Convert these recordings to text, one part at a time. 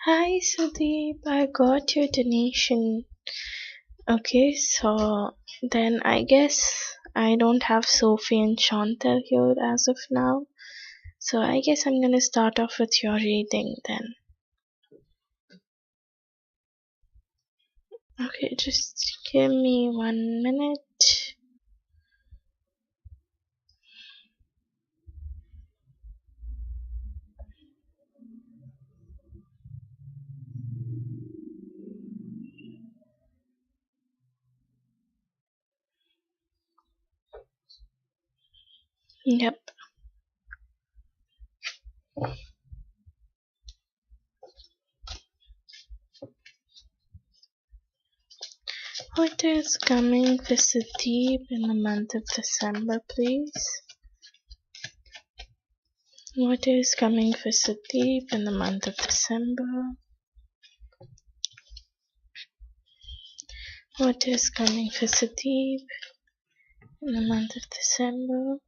Hi Sudeep, I got your donation. Okay, so then I guess I don't have Sophie and Chantal here as of now. So I guess I'm gonna start off with your reading then. Okay, just give me 1 minute. Yep. What is coming for Sudeep in the month of December, please? What is coming for Sudeep in the month of December? What is coming for Sudeep in the month of December?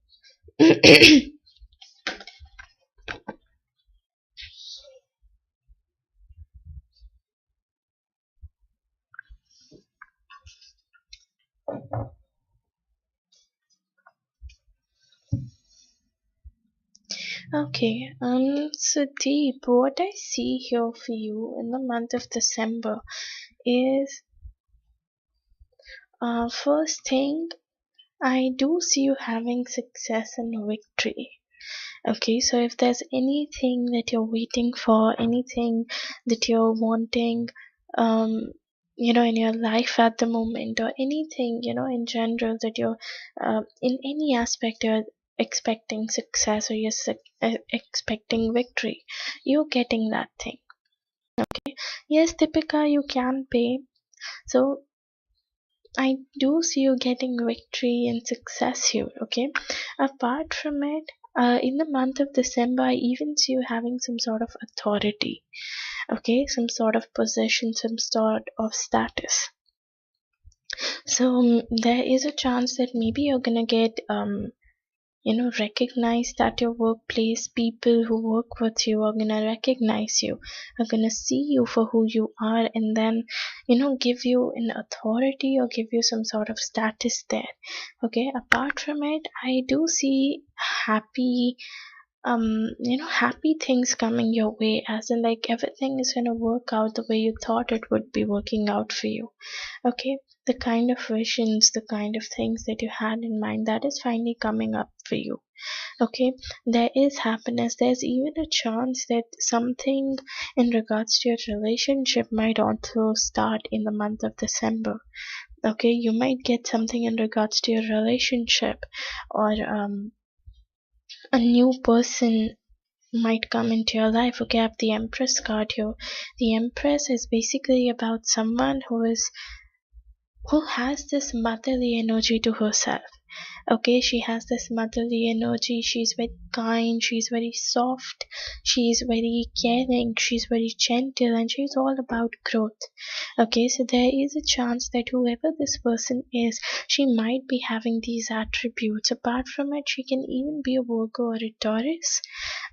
Okay, Sudeep, what I see here for you in the month of December is, first thing, I do see you having success and victory. Okay, so if there's anything that you're waiting for, anything that you're wanting, um, in your life at the moment, or anything, in general that you're, in any aspect you're expecting success or expecting victory, you're getting that thing. Okay, yes, Deepika, you can pay. So I do see you getting victory and success here, okay? Apart from it, in the month of December, I even see you having some sort of authority, okay? Some sort of position, some sort of status. So there is a chance that maybe you're gonna get recognized at your workplace. People who work with you are gonna recognize you, are gonna see you for who you are, and then give you an authority or give you some sort of status there. Okay, apart from it, I do see happy happy things coming your way, as in like everything is gonna work out the way you thought it would be working out for you. Okay, the kind of visions, the kind of things that you had in mind, that is finally coming up for you. Okay, there is happiness. There's even a chance that something in regards to your relationship might also start in the month of December. Okay, you might get something in regards to your relationship, or a new person might come into your life. Okay, I have the Empress card here. The Empress is basically about someone who has this motherly energy to herself. Okay, she has this motherly energy. She's very kind, she's very soft, she's very caring, she's very gentle, and she's all about growth. Okay, so there is a chance that whoever this person is, she might be having these attributes. Apart from it, she can even be a Virgo or a Taurus.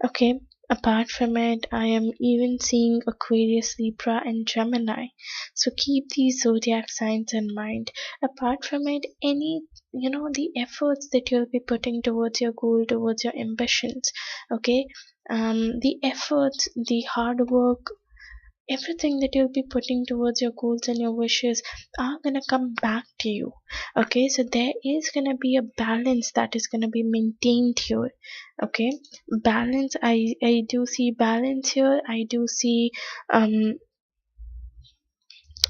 Okay, apart from it, I am even seeing Aquarius, Libra, and Gemini. So keep these zodiac signs in mind. Apart from it, any the efforts that you'll be putting towards your goal, towards your ambitions, okay, the efforts, the hard work, everything that you'll be putting towards your goals and your wishes are gonna come back to you. Okay, so there is gonna be a balance that is gonna be maintained here. Okay, balance, I do see balance here. I do see um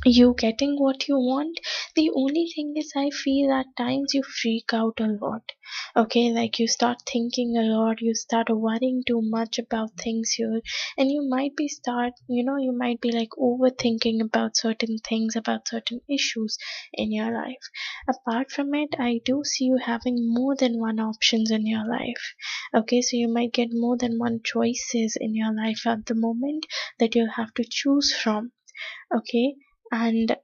you getting what you want. The only thing is, I feel at times you freak out a lot. Okay, like you start thinking a lot, you start worrying too much about things here, and you might be you might be like overthinking about certain things, about certain issues in your life. Apart from it, I do see you having more than one options in your life. Okay, so you might get more than one choices in your life at the moment that you'll have to choose from. Okay, and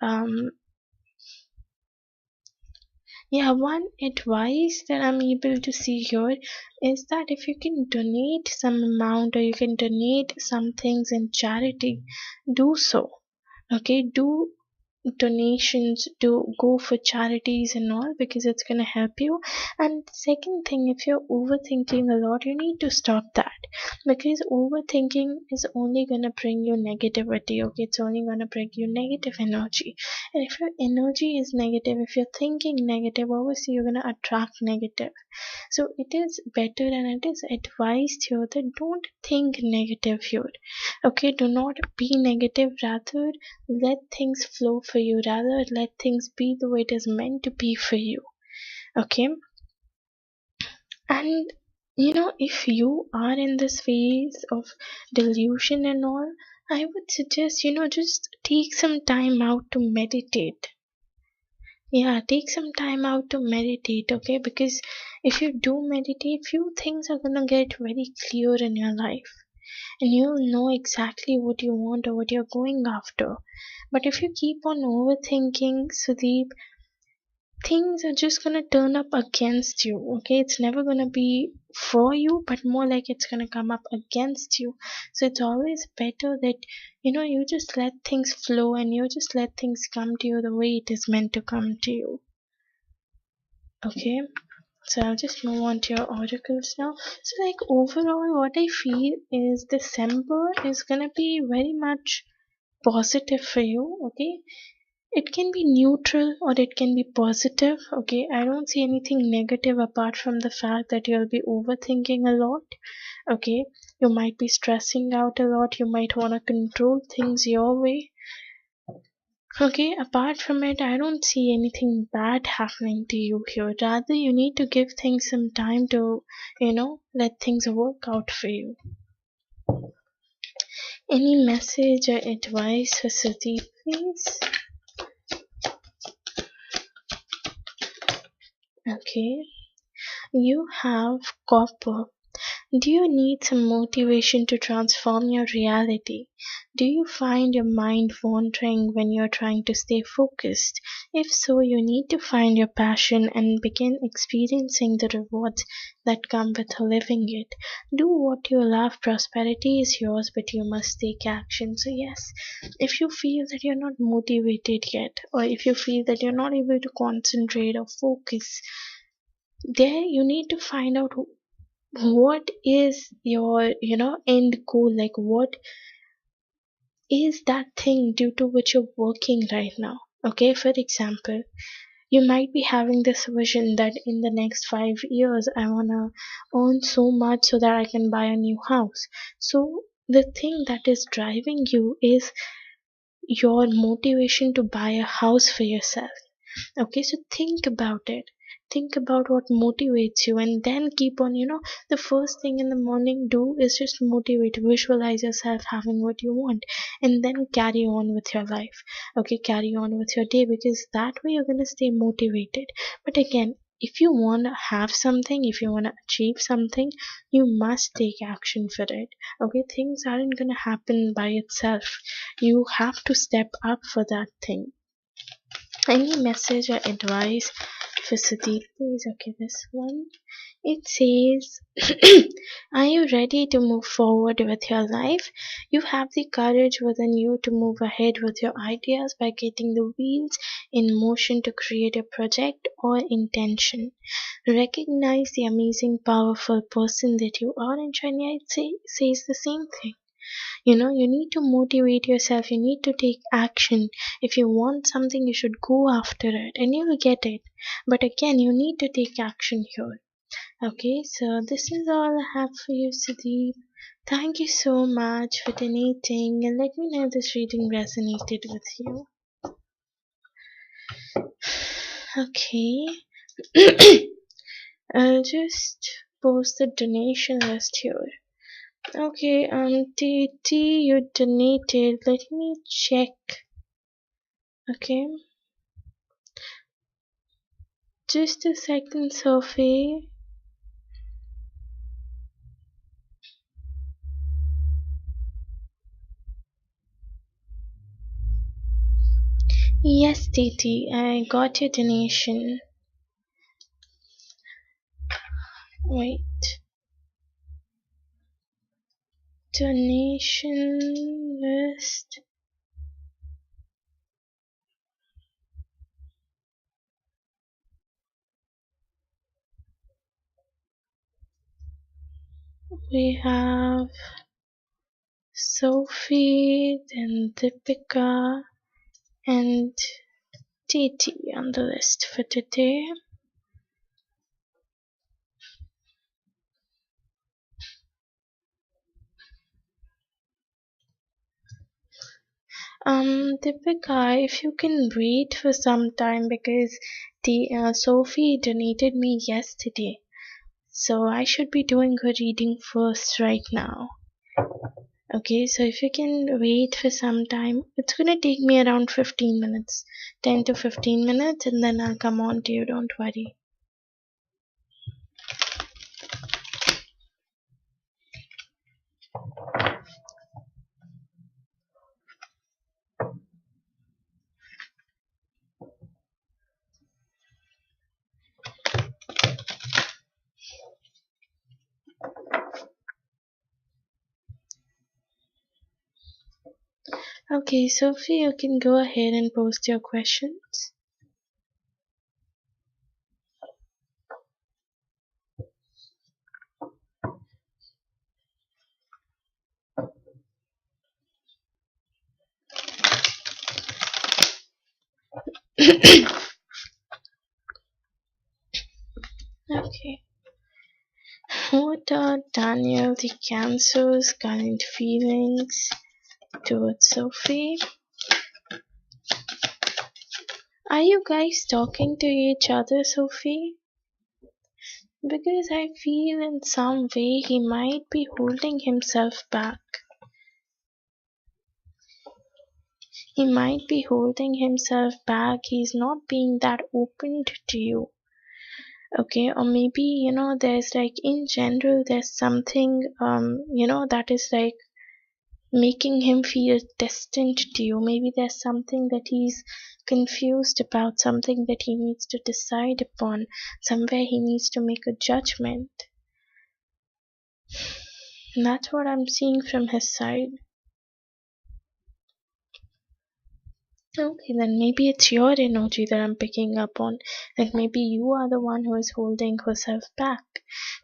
Yeah, one advice that I'm able to see here is that if you can donate some amount or you can donate some things in charity, do so. Okay, do donations, do go for charities and all, because it's going to help you. And second thing, if you're overthinking a lot, you need to stop that, because overthinking is only going to bring you negativity. Okay, it's only going to bring you negative energy, and if your energy is negative, if you're thinking negative, obviously you're going to attract negative. So it is better and it is advised here that don't think negative here. Okay, do not be negative, rather let things flow for you, rather let things be the way it is meant to be for you. Okay, and if you are in this phase of delusion and all, I would suggest, just take some time out to meditate. Yeah, take some time out to meditate, okay? Because if you do meditate, few things are gonna get very clear in your life, and you'll know exactly what you want or what you're going after. But if you keep on overthinking, Sudeep, things are just gonna turn up against you. Okay, it's never gonna be for you, but more like it's gonna come up against you. So it's always better that you just let things flow and you just let things come to you the way it is meant to come to you. Okay, so I'll just move on to your oracles now. So, like, overall, what I feel is December is gonna be very much positive for you. Okay, it can be neutral or it can be positive. Okay, I don't see anything negative apart from the fact that you'll be overthinking a lot. Okay, you might be stressing out a lot, you might want to control things your way. Okay, apart from it, I don't see anything bad happening to you here. Rather, you need to give things some time to, let things work out for you. Any message or advice for Sati, please? Okay, you have copper. Do you need some motivation to transform your reality? Do you find your mind wandering when you're trying to stay focused? If so, you need to find your passion and begin experiencing the rewards that come with living it. Do what you love. Prosperity is yours, but you must take action. So, yes, if you feel that you're not motivated yet, or if you feel that you're not able to concentrate or focus, there you need to find out what is your end goal, like what is that thing due to which you're working right now. Okay, for example, you might be having this vision that in the next 5 years I want to earn so much so that I can buy a new house. So the thing that is driving you is your motivation to buy a house for yourself. Okay, so think about it. Think about what motivates you and then keep on, the first thing in the morning do is just motivate, visualize yourself having what you want, and then carry on with your life. Okay, carry on with your day, because that way you're going to stay motivated. But again, if you want to have something, if you want to achieve something, you must take action for it. Okay, things aren't going to happen by itself. You have to step up for that thing. Any message or advice for Sudeep, please? Okay, this one. It says, are you ready to move forward with your life? You have the courage within you to move ahead with your ideas by getting the wheels in motion to create a project or intention. Recognize the amazing, powerful person that you are, and Shania says the same thing. You need to motivate yourself, you need to take action. If you want something, you should go after it and you will get it. But again, you need to take action here. Okay, so this is all I have for you, Sudeep. Thank you so much for donating, and let me know if this reading resonated with you. Okay. I'll just post the donation list here. Okay, TT, you donated. Let me check. Okay. Just a second, Sophie. Yes, TT, I got your donation. Wait. Donation list. We have Sophie, then Deepika, and Titi on the list for today. Deepika, if you can wait for some time because Sophie donated me yesterday, so I should be doing her reading first right now. Okay, so if you can wait for some time, it's gonna take me around 15 minutes, 10 to 15 minutes, and then I'll come on to you, don't worry. Okay, Sophie, you can go ahead and post your questions. Okay. What are Daniel the Cancer's current feelings towards Sophie? Are you guys talking to each other, Sophie? Because I feel in some way he might be holding himself back. He might be holding himself back. He's not being that open to you. Okay, or maybe, there's like in general, there's something, that is like making him feel distant to you. Maybe there's something that he's confused about, something that he needs to decide upon, somewhere he needs to make a judgment. And that's what I'm seeing from his side. Okay, then maybe it's your energy that I'm picking up on. Like maybe you are the one who is holding herself back.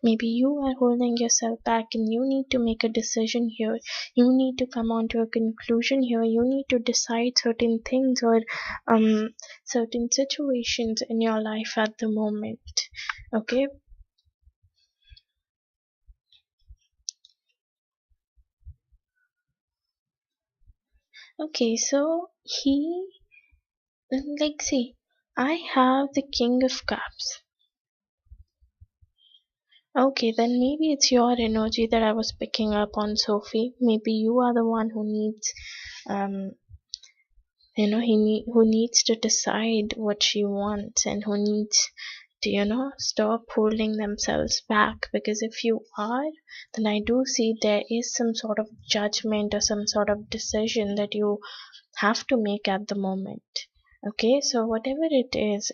Maybe you are holding yourself back and you need to make a decision here. You need to come on to a conclusion here. You need to decide certain things or certain situations in your life at the moment. Okay? Okay, so see, I have the King of Cups. Okay, then maybe it's your energy that I was picking up on, Sophie. Maybe you are the one who needs, who needs to decide what she wants and who needs to, stop holding themselves back. Because if you are, then I do see there is some sort of judgment or some sort of decision that you have to make at the moment. Okay, so whatever it is,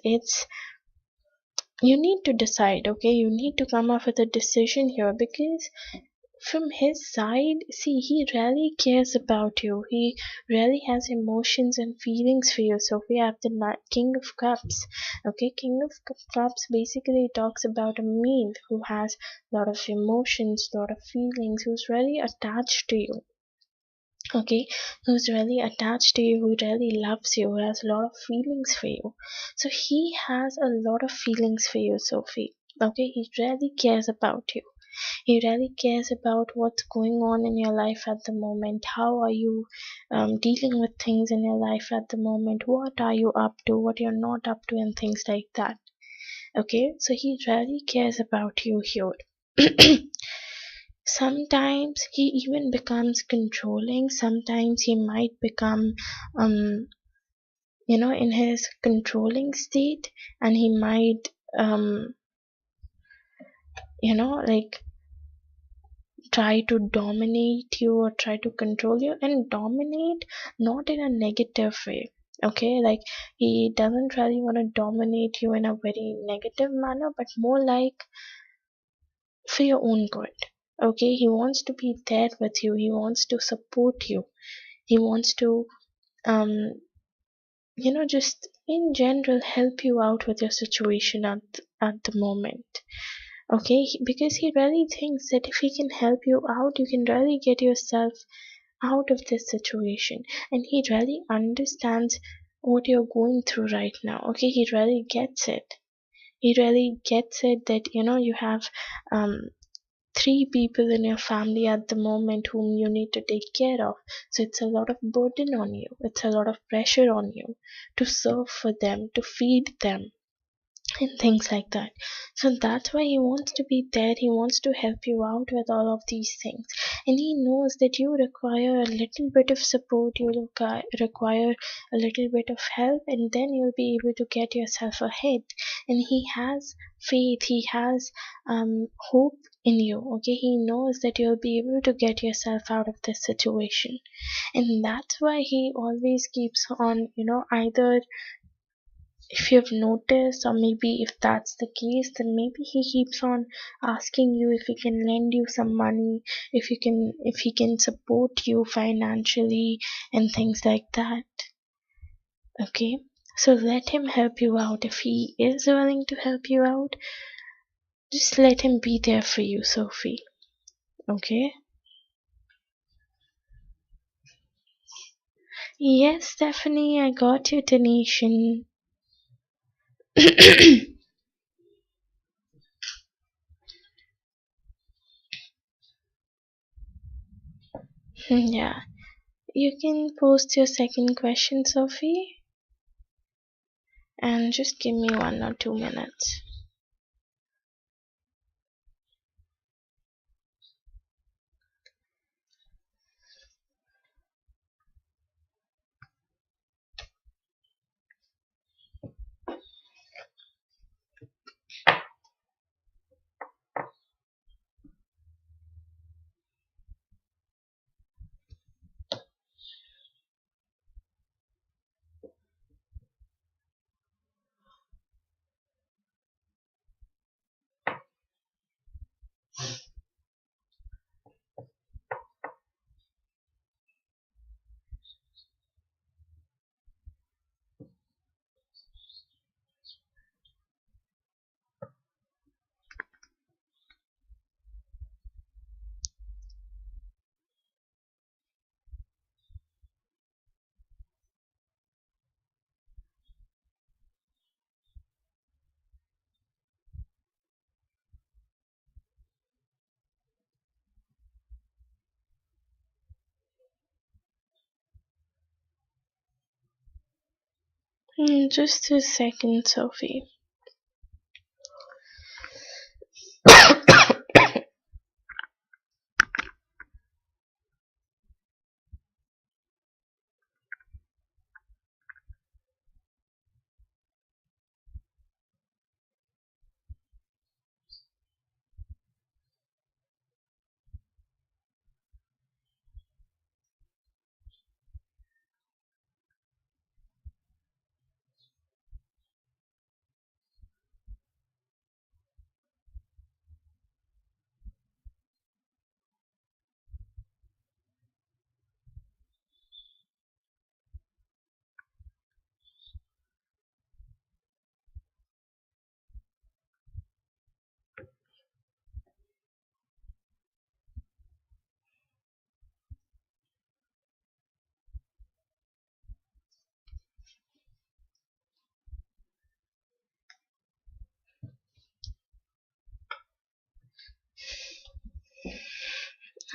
you need to decide. Okay, you need to come up with a decision here because from his side, see, he really cares about you. He really has emotions and feelings for you. So we have the King of Cups. Okay, King of Cups basically talks about a male who has a lot of emotions, a lot of feelings, who's really attached to you. Okay, who's really attached to you, who really loves you, who has a lot of feelings for you. So he has a lot of feelings for you, Sophie. Okay, he really cares about you. He really cares about what's going on in your life at the moment. How are you dealing with things in your life at the moment? What are you up to? What you're not up to, and things like that. Okay, so he really cares about you here. Sometimes he even becomes controlling. Sometimes he might become, in his controlling state, and he might, like try to dominate you or try to control you, and dominate not in a negative way. Okay, like he doesn't really want to dominate you in a very negative manner, but more like for your own good. Okay, he wants to be there with you, he wants to support you, he wants to um just in general help you out with your situation at the moment. Okay, because he really thinks that if he can help you out, you can really get yourself out of this situation. And he really understands what you're going through right now. Okay, he really gets it. He really gets it that you have um three people in your family at the moment whom you need to take care of. So it's a lot of burden on you, it's a lot of pressure on you to serve for them, to feed them, and things like that. So that's why he wants to be there. He wants to help you out with all of these things. And he knows that you require a little bit of support, you require a little bit of help, and then you'll be able to get yourself ahead. And he has faith, he has hope in you. Okay, he knows that you'll be able to get yourself out of this situation. And that's why he always keeps on, either, if you've noticed, or maybe if that's the case, then maybe he keeps on asking you if he can lend you some money, if he can support you financially and things like that. Okay, so let him help you out. If he is willing to help you out, just let him be there for you, Sophie. Okay. Yes, Stephanie, I got your donation. Yeah, you can post your second question, Sophie, and just give me 1 or 2 minutes. Just a second, Sophie.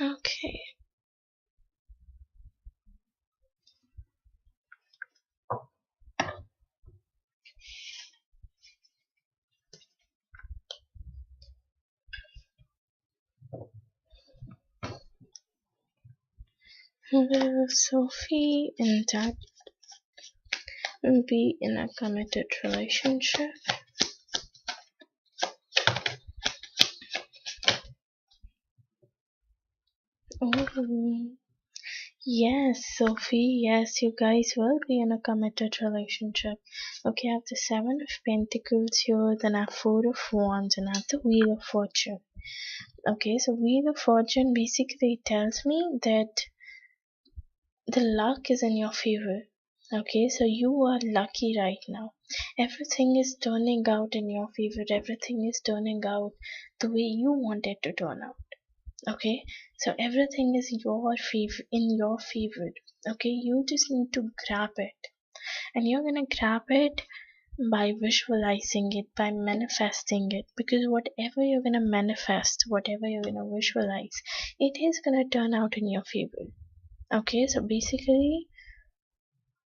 Okay. Will Sophie and Dad be in a committed relationship? Oh, yes, Sophie. Yes, you guys will be in a committed relationship. Okay, I have the Seven of Pentacles here, then I have Four of Wands, and I have the Wheel of Fortune. Okay, so Wheel of Fortune basically tells me that the luck is in your favor. Okay, so you are lucky right now. Everything is turning out in your favor. Everything is turning out the way you want it to turn out. Okay, so everything is your favor, in your favor. Okay, you just need to grab it, and you're gonna grab it by visualizing it, by manifesting it, because whatever you're gonna manifest, whatever you're gonna visualize, it is gonna turn out in your favor. Okay, so basically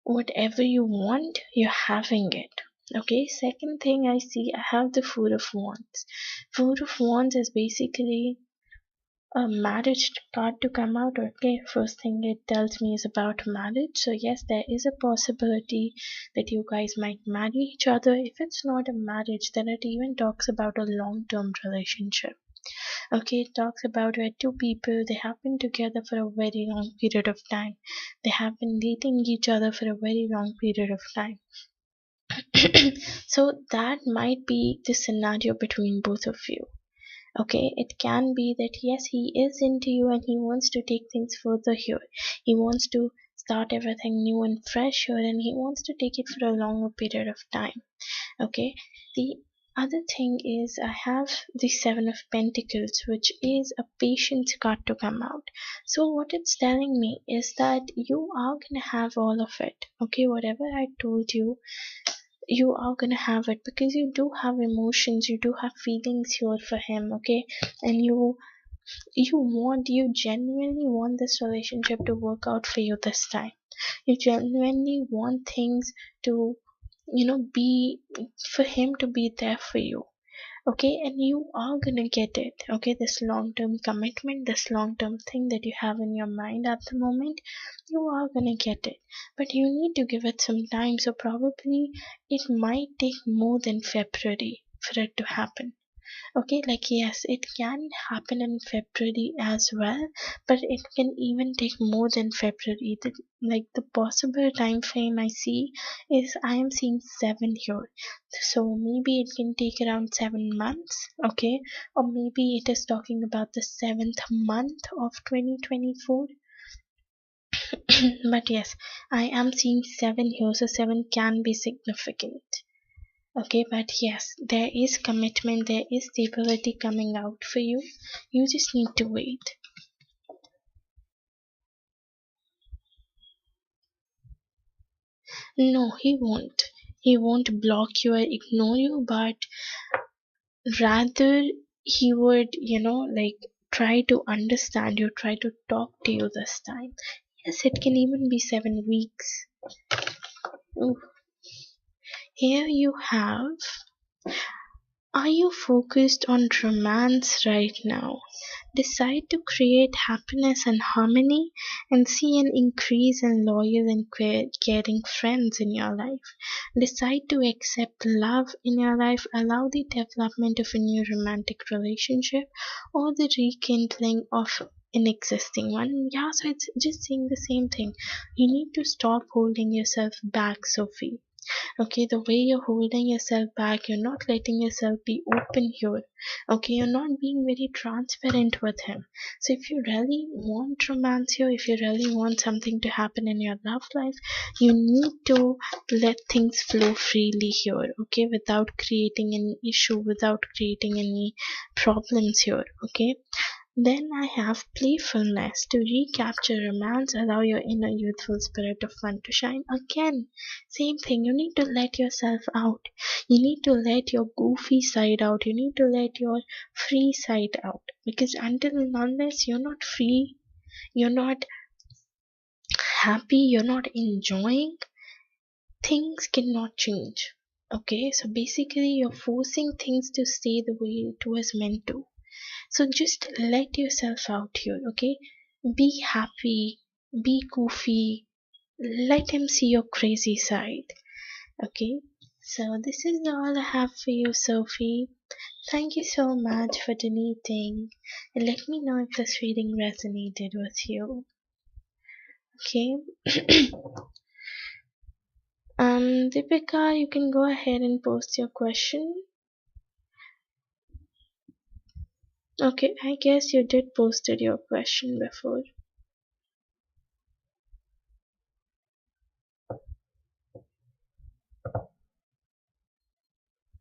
whatever you want, you're having it. Okay, second thing I see, I have the Four of Wands. Four of Wands is basically a marriage card to come out. Okay, first thing it tells me is about marriage. So yes, there is a possibility that you guys might marry each other. If it's not a marriage, then it even talks about a long-term relationship. Okay, it talks about where two people, they have been together for a very long period of time. They have been dating each other for a very long period of time. So that might be the scenario between both of you. Okay, it can be that yes, he is into you and he wants to take things further here. He wants to start everything new and fresh here, and he wants to take it for a longer period of time. Okay, the other thing is I have the Seven of Pentacles, which is a patience card to come out. So what it's telling me is that you are gonna have all of it. Okay, whatever I told you, you are gonna have it, because you do have emotions, you do have feelings here for him. Okay, and you genuinely want this relationship to work out for you this time. You genuinely want things to, be for him to be there for you. Okay, and you are gonna get it. Okay, this long term commitment, this long term thing that you have in your mind at the moment, you are gonna get it, but you need to give it some time. So probably it might take more than February for it to happen. Okay, like yes, it can happen in February as well, but it can even take more than February. Like the possible time frame I see is I am seeing 7 here. So maybe it can take around 7 months, okay? Or maybe it is talking about the seventh month of 2024. But yes, I am seeing 7 here, so 7 can be significant. Okay, but yes, there is commitment, there is stability coming out for you. You just need to wait. No, he won't. He won't block you or ignore you, but rather he would, like try to understand you, try to talk to you this time. Yes, it can even be 7 weeks. Ooh. Here you have, are you focused on romance right now? Decide to create happiness and harmony and see an increase in loyal and caring friends in your life. Decide to accept love in your life, allow the development of a new romantic relationship or the rekindling of an existing one. Yeah, so it's just saying the same thing. You need to stop holding yourself back, Sophie. Okay, the way you're holding yourself back, you're not letting yourself be open here. Okay, you're not being very transparent with him. So if you really want romance here, if you really want something to happen in your love life, you need to let things flow freely here. Okay, without creating any issue, without creating any problems here. Okay, then I have playfulness. To recapture romance, allow your inner youthful spirit of fun to shine. Again, same thing. You need to let yourself out. You need to let your goofy side out. You need to let your free side out. Because until and unless you're not free, you're not happy, you're not enjoying, things cannot change. Okay, so basically, you're forcing things to stay the way it was meant to. So just let yourself out here, okay? Be happy, be goofy, let him see your crazy side, okay? So this is all I have for you, Sophie. Thank you so much for donating, and let me know if this reading resonated with you, okay? Deepika, you can go ahead and post your question. Okay, I guess you did posted your question before.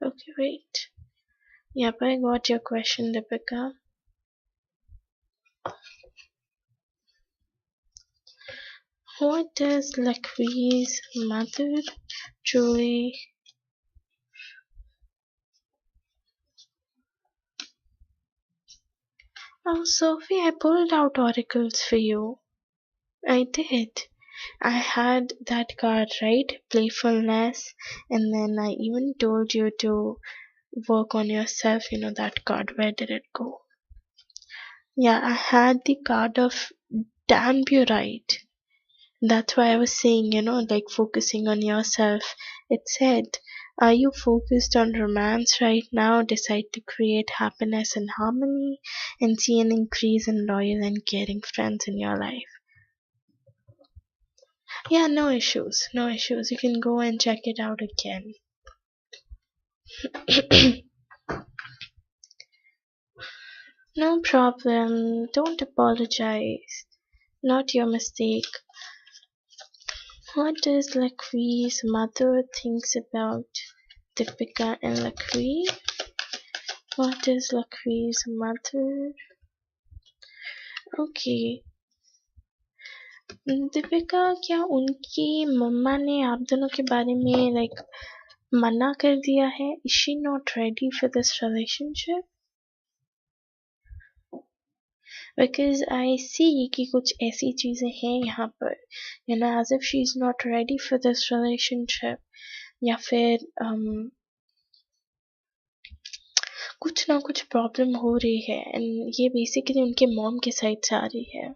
Okay, wait. Yep, I got your question, Deepika. What does Lakwi's mother truly... Oh, Sophie, I pulled out oracles for you. I did. I had that card, right? Playfulness. And then I even told you to work on yourself. You know that card. Where did it go? Yeah, I had the card of damn you right. That's why I was saying, like focusing on yourself. It said, are you focused on romance right now? Decide to create happiness and harmony and see an increase in loyal and caring friends in your life. Yeah, no issues. No issues. You can go and check it out again. No problem. Don't apologize. Not your mistake. What does Lakwi's mother thinks about Deepika and Lakwi? What is Lakwi's mother? Okay. Deepika, क्या उनकी मम्मा ने आप दोनों के बारे में like मना कर दिया है? Is she not ready for this relationship? Because I see कि कुछ ऐसी चीजें हैं यहाँ पर, as if she is not ready for this relationship, या फिर कुछ ना कुछ प्रॉब्लम हो रही है एंड ये बेसिकली उनके मॉम के साइड से आ रही है.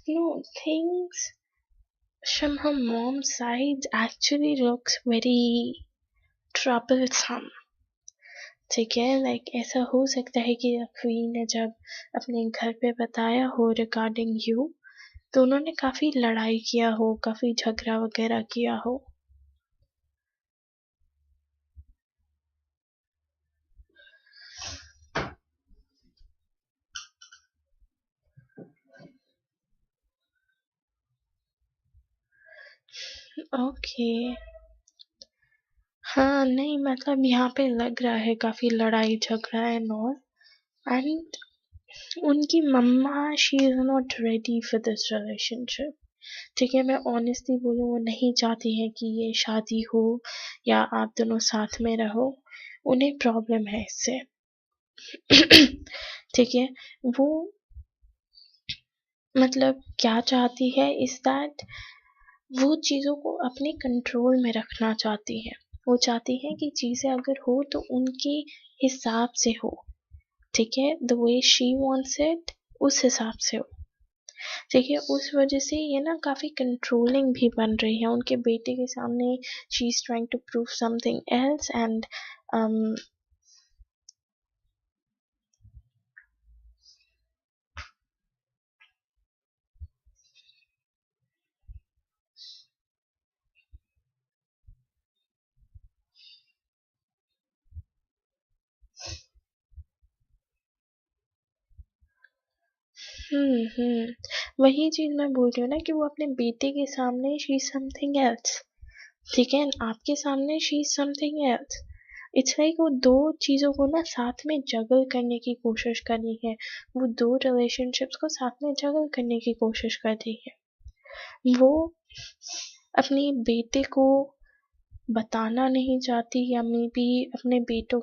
No, things from her mom's side actually looks very troublesome. ठीक है, लाइक ऐसा हो सकता है कि क्वीन ने जब अपने घर पे बताया हो रिगार्डिंग यू, तो उन्होंने काफी लड़ाई किया हो, काफी झगड़ा वगैरह किया हो. ओके. हाँ, नहीं मतलब यहाँ पे लग रहा है काफी लड़ाई झगड़ा है और एंड उनकी mamma she is not ready for this relationship. ठीक है, मैं ऑनेस्टली बोलूँ, वो नहीं चाहती हैं कि ये शादी हो या आप दोनों साथ में रहो. उन्हें प्रॉब्लम है इससे. ठीक है, वो मतलब क्या चाहती है इज दैट वो चीज़ों को अपने कंट्रोल में रखना चाहती है. वो चाहती हैं कि चीज़ें अगर हो तो उनके हिसाब से हो. ठीक है, the way she wants it, उस हिसाब से हो. ठीक है, उस वजह से ये ना काफ़ी कंट्रोलिंग भी बन रही है. उनके बेटे के सामने she is trying to prove something else and वही चीज़ मैं बोल रही हूँ ना कि वो अपने बेटे के सामने शी इज़ समथिंग एल्स. ठीक है, आपके सामने she is something else. It's like वो दो चीज़ों को ना साथ में जगल करने की कोशिश कर रही है. वो दो रिलेशनशिप्स को साथ में जगल करने की कोशिश कर रही है. वो अपने बेटे को बताना नहीं चाहती या मे बी अपने बेटे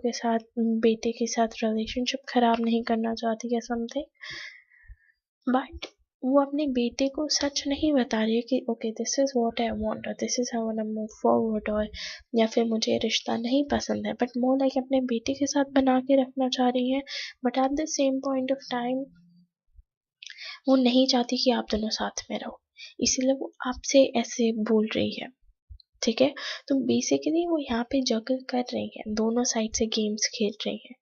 के साथ रिलेशनशिप खराब नहीं करना चाहती या समथिंग, बट वो अपने बेटे को सच नहीं बता रही है कि okay this is what I want और this is how I want to move forward, और या फिर मुझे रिश्ता नहीं पसंद है, बट मोर लाइक अपने बेटे के साथ बना के रखना चाह रही है. But at the same point of time वो नहीं चाहती कि आप दोनों साथ में रहो, इसीलिए वो आपसे ऐसे बोल रही है. ठीक है। तो बेसिकली वो यहाँ पे जगल कर रही हैं, दोनों साइड से गेम्स खेल रही हैं,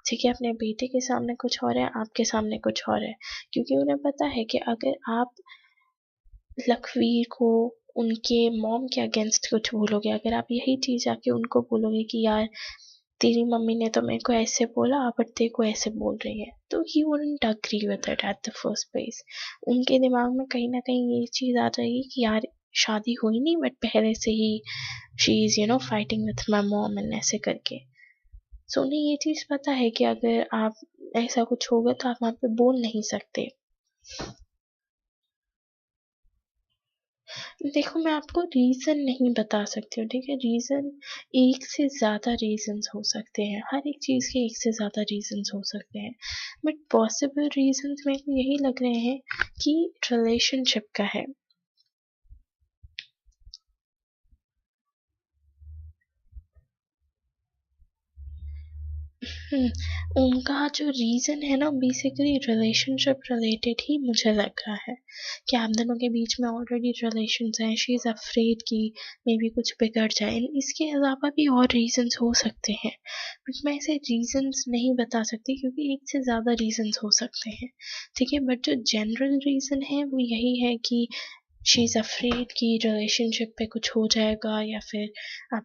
ठीक है। अपने बेटे के सामने कुछ और है, आपके सामने कुछ और है, क्योंकि उन्हें पता है कि अगर आप लखवीर को उनके मॉम के अगेंस्ट कुछ बोलोगे, अगर आप यही चीज आके उनको बोलोगे कि यार तेरी मम्मी ने तो मेरे को ऐसे बोला बट तेरे को ऐसे बोल रही है, तो ही wouldn't agree with it at the first place. उनके दिमाग में कहीं ना कहीं ये चीज आ जाएगी कि यार शादी हुई नहीं बट पहले से ही she is fighting with my mom and ऐसे करके। सो उन्हें ये चीज पता है कि अगर आप ऐसा कुछ होगा तो आप वहां पे बोल नहीं सकते। देखो मैं आपको रीजन नहीं बता सकती हूँ, ठीक है। रीजन एक से ज्यादा रीजंस हो सकते हैं, हर एक चीज के एक से ज्यादा रीजंस हो सकते हैं, बट पॉसिबल रीजंस मेरे को यही लग रहे हैं कि रिलेशनशिप का है। उनका जो रीजन है ना बेसिकली रिलेशनशिप रिलेटेड ही मुझे लग रहा है कि आप दोनों के बीच में ऑलरेडी रिलेशंस हैं, शी इज अफ्रेड कि मे बी कुछ बिगड़ जाए। इसके अलावा भी और रीजंस हो सकते हैं, बट मैं ऐसे रीजंस नहीं बता सकती क्योंकि एक से ज़्यादा रीजंस हो सकते हैं, ठीक है। बट जो जनरल रीजन है वो यही है कि शी इज़ अफ्रेड कि रिलेशनशिप पे कुछ हो जाएगा, या फिर आप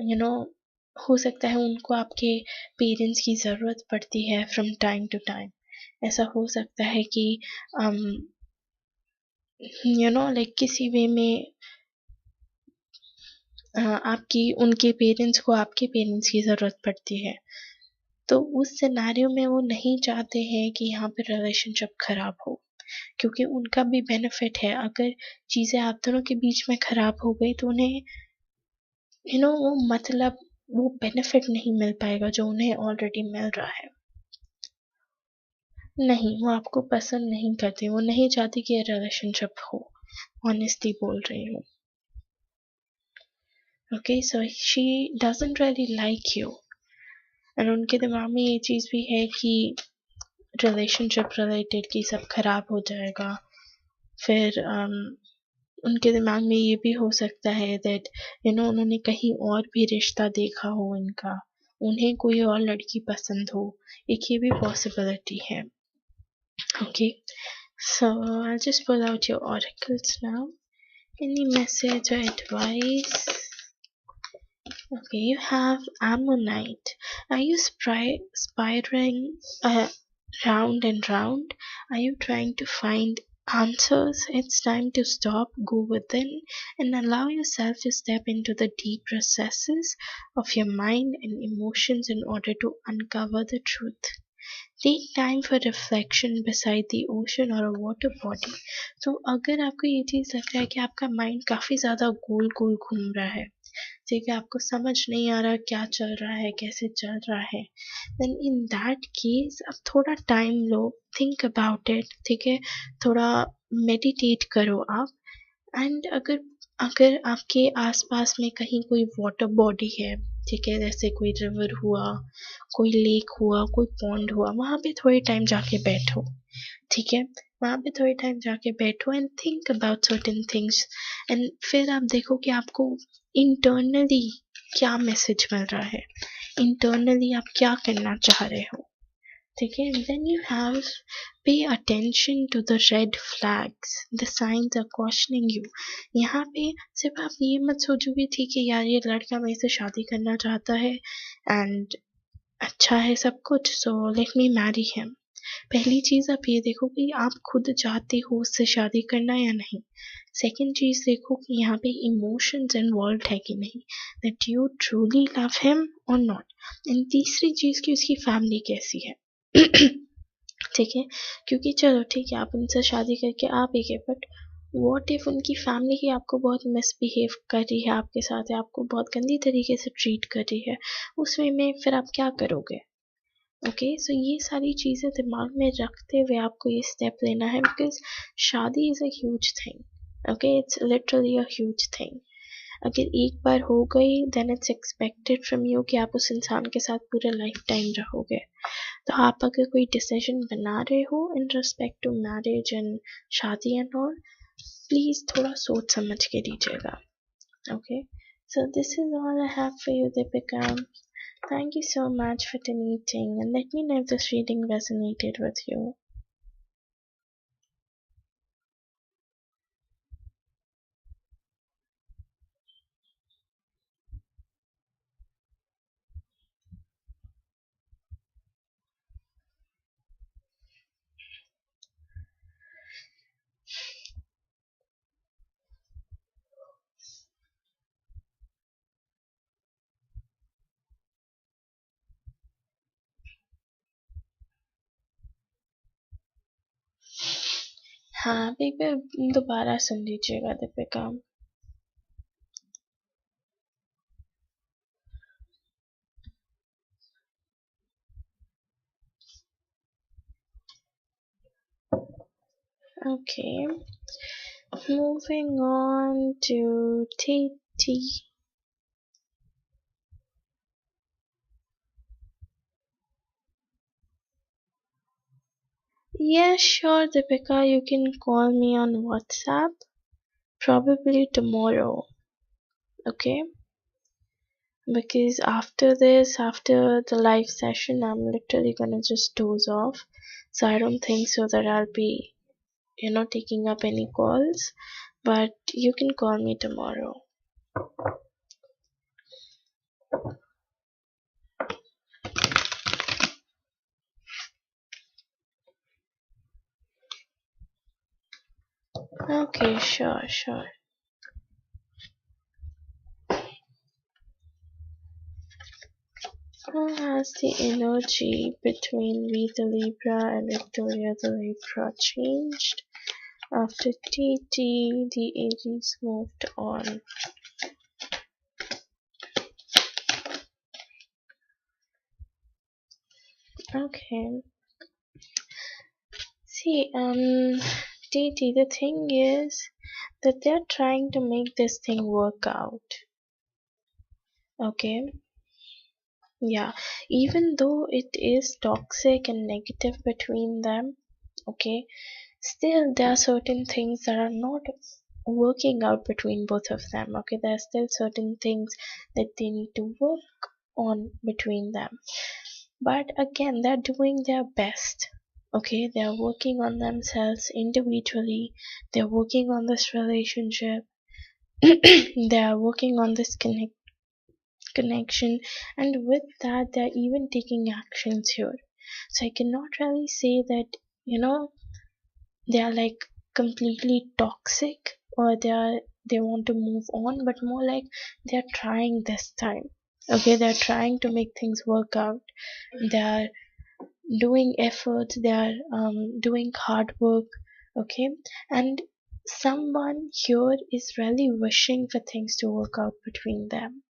यू नो हो सकता है उनको आपके पेरेंट्स की ज़रूरत पड़ती है फ्रॉम टाइम टू टाइम। ऐसा हो सकता है कि लाइक किसी वे में आपकी उनके पेरेंट्स को आपके पेरेंट्स की ज़रूरत पड़ती है, तो उस सिनेरियो में वो नहीं चाहते हैं कि यहाँ पे रिलेशनशिप खराब हो, क्योंकि उनका भी बेनिफिट है। अगर चीज़ें आप दोनों के बीच में खराब हो गई तो उन्हें वो मतलब वो बेनिफिट नहीं मिल पाएगा जो उन्हें ऑलरेडी मिल रहा है। नहीं, वो आपको पसंद नहीं करती, वो नहीं चाहती कि ये रिलेशनशिप हो, ऑनेस्टली बोल रही हूँ। Okay, so she doesn't really like you and उनके दिमाग में ये चीज़ भी है कि रिलेशनशिप रिलेटेड की सब खराब हो जाएगा। फिर उनके दिमाग में ये भी हो सकता है दैट उन्होंने कहीं और भी रिश्ता देखा हो इनका, उन्हें कोई और लड़की पसंद हो, एक ये भी पॉसिबिलिटी है। Okay, so I'll just pull out your oracles now. Any message or advice? Okay, you have ammonite. Are you spiraling round and round? Are you trying to find answers? It's time to stop, go within, and allow yourself to step into the deep recesses of your mind and emotions in order to uncover the truth. Take time for reflection beside the ocean or a water body. तो अगर आपको ये चीज़ लग रहा है कि आपका mind काफ़ी ज़्यादा गोल गोल घूम रहा है, ठीक है, आपको समझ नहीं आ रहा क्या चल रहा है, कैसे चल रहा है, देन इन दैट केस आप थोड़ा time low, think about it, ठीक है, थोड़ा मेडिटेट करो आप। एंड अगर अगर आपके आसपास में कहीं कोई वाटर बॉडी है, ठीक है, जैसे कोई रिवर हुआ, कोई लेक हुआ, कोई पॉन्ड हुआ, वहाँ पे थोड़े टाइम जाके बैठो, ठीक है, वहाँ पे थोड़े टाइम जाके बैठो and think about certain things. And फिर आप देखो कि आपको इंटरनली क्या मैसेज मिल रहा है, इंटरनली आप क्या करना चाह रहे हो, ठीक है। Then you have pay attention to the red flags, the science are questioning you. यहाँ पे सिर्फ आप ये मत सोचोगे ठीक है यार ये लड़का मेरे से शादी करना चाहता है एंड अच्छा है सब कुछ, so let me marry him. पहली चीज आप ये देखो कि आप खुद चाहते हो उससे शादी करना या नहीं। सेकंड चीज देखो कि यहाँ पे इमोशंस इन्वॉल्व है कि नहीं, that you truly love him और नॉट। एंड तीसरी चीज कि उसकी फैमिली कैसी है। ठीक है, क्योंकि चलो ठीक है आप उनसे शादी करके आ भी गए, बट व्हाट इफ उनकी फैमिली ही आपको बहुत मिसबिहेव कर रही है आपके साथ, या आपको बहुत गंदी तरीके से ट्रीट कर रही है, उस वे में फिर आप क्या करोगे। ओके, सो ये सारी चीज़ें दिमाग में रखते हुए आपको ये स्टेप लेना है, बिकॉज शादी is a huge thing. Okay, it's literally a huge thing. अगर एक बार हो गई then it's expected from you कि आप उस इंसान के साथ पूरे लाइफ टाइम रहोगे। तो आप अगर कोई डिसीजन बना रहे हो in respect to marriage and शादी एंड ऑल, प्लीज़ थोड़ा सोच समझ के लीजिएगा। Okay, So this is all I have for you, Deepika. Thank you so much for donating, and let me know if this reading resonated with you. हाँ एक बार दोबारा सुन लीजिएगा Deepika. Okay, moving on to Titi. Yeah, sure, Deepika, you can call me on WhatsApp. Probably tomorrow, okay? Because after this, after the live session, I'm literally gonna just doze off. So I don't think so that I'll be, taking up any calls. But you can call me tomorrow. Okay, sure, sure. How has the energy between V the Libra and Victoria the Libra changed after TT the Aries moved on? Okay. See, TT, the thing is that they're trying to make this thing work out. Okay. Yeah. Even though it is toxic and negative between them, okay, still there are certain things that are not working out between both of them. Okay, there are still certain things that they need to work on between them. But again, they're doing their best. Okay, they're working on themselves individually, they're working on this relationship, they're working on this connection, and with that, they're even taking actions here. So I cannot really say that, you know, they are like completely toxic or they want to move on, but more like they're trying this time. Okay, they're trying to make things work out. They're doing efforts, they are doing hard work. Okay, and someone here is really wishing for things to work out between them.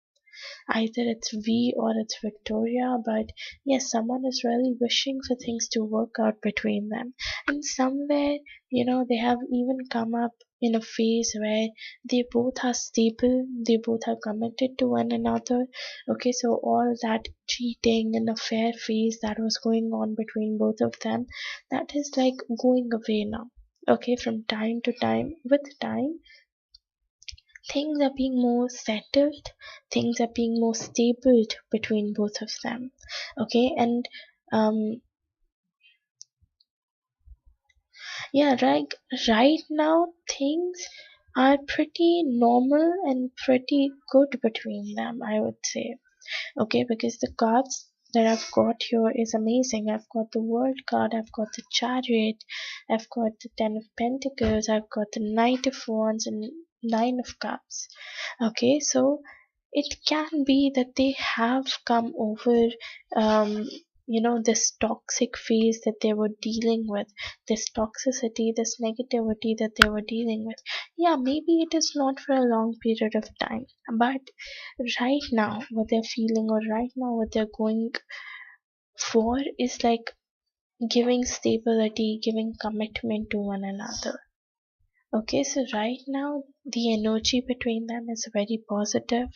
Either it's V or it's Victoria, but yes, someone is really wishing for things to work out between them. And somewhere, they have even come up in a phase where they both are stable, they both are committed to one another. Okay, so all that cheating and affair phase that was going on between both of them, that is like going away now. Okay, from time to time, with time, things are being more settled, things are being more stable between both of them. Okay, and um yeah, right now things are pretty normal and pretty good between them, I would say. Okay, because the cards that I've got here is amazing. I've got the World card, I've got the Chariot, I've got the Ten of Pentacles, I've got the Knight of Wands, and Nine of Cups. Okay, so it can be that they have come over, um, this toxic phase that they were dealing with, this toxicity, this negativity that they were dealing with. Yeah, maybe it is not for a long period of time, but right now, what they're feeling, or right now, what they're going for is like giving stability, giving commitment to one another. Okay, so right now the energy between them is very positive.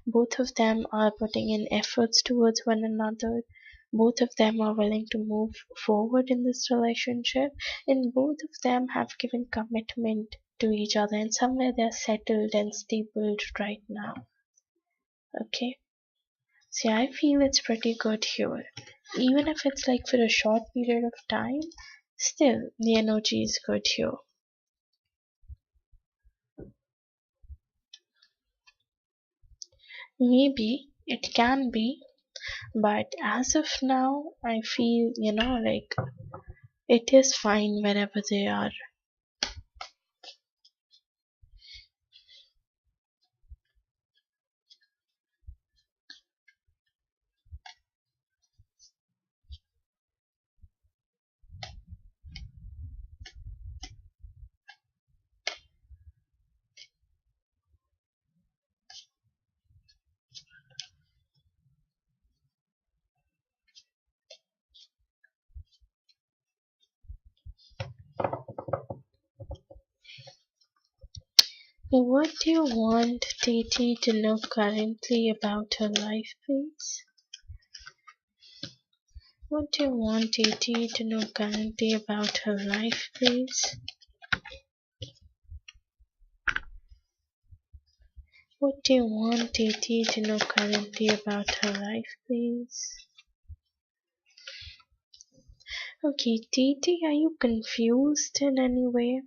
Both of them are putting in efforts towards one another. Both of them are willing to move forward in this relationship, and both of them have given commitment to each other, and somewhere they're settled and stable right now. Okay. See, I feel it's pretty good here. Even if it's like for a short period of time, still the energy is good here. Maybe it can be, but as of now, I feel, like it is fine wherever they are. What do you want Titi to know currently about her life, please? What do you want Titi to know currently about her life, please? What do you want Titi to know currently about her life, please? Okay, Titi, are you confused in any way?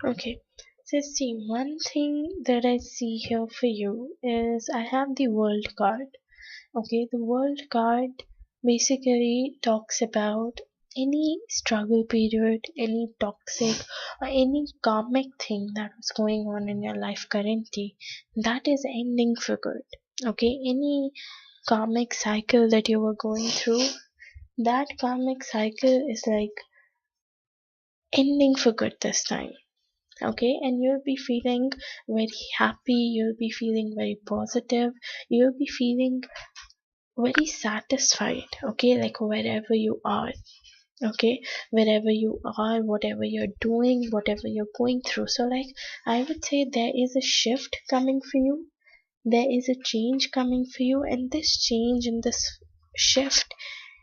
Okay, so see, one thing that I see here for you is I have the world card. Okay, the world card basically talks about any struggle period, any toxic or any karmic thing that was going on in your life currently that is ending for good. Okay, any karmic cycle that you were going through, that karmic cycle is like ending for good this time. Okay, and you'll be feeling very happy, you'll be feeling very positive, you'll be feeling very satisfied. Okay, like wherever you are. Okay, wherever you are, whatever you're doing, whatever you're going through. So like I would say there is a shift coming for you, there is a change coming for you, and this change and this shift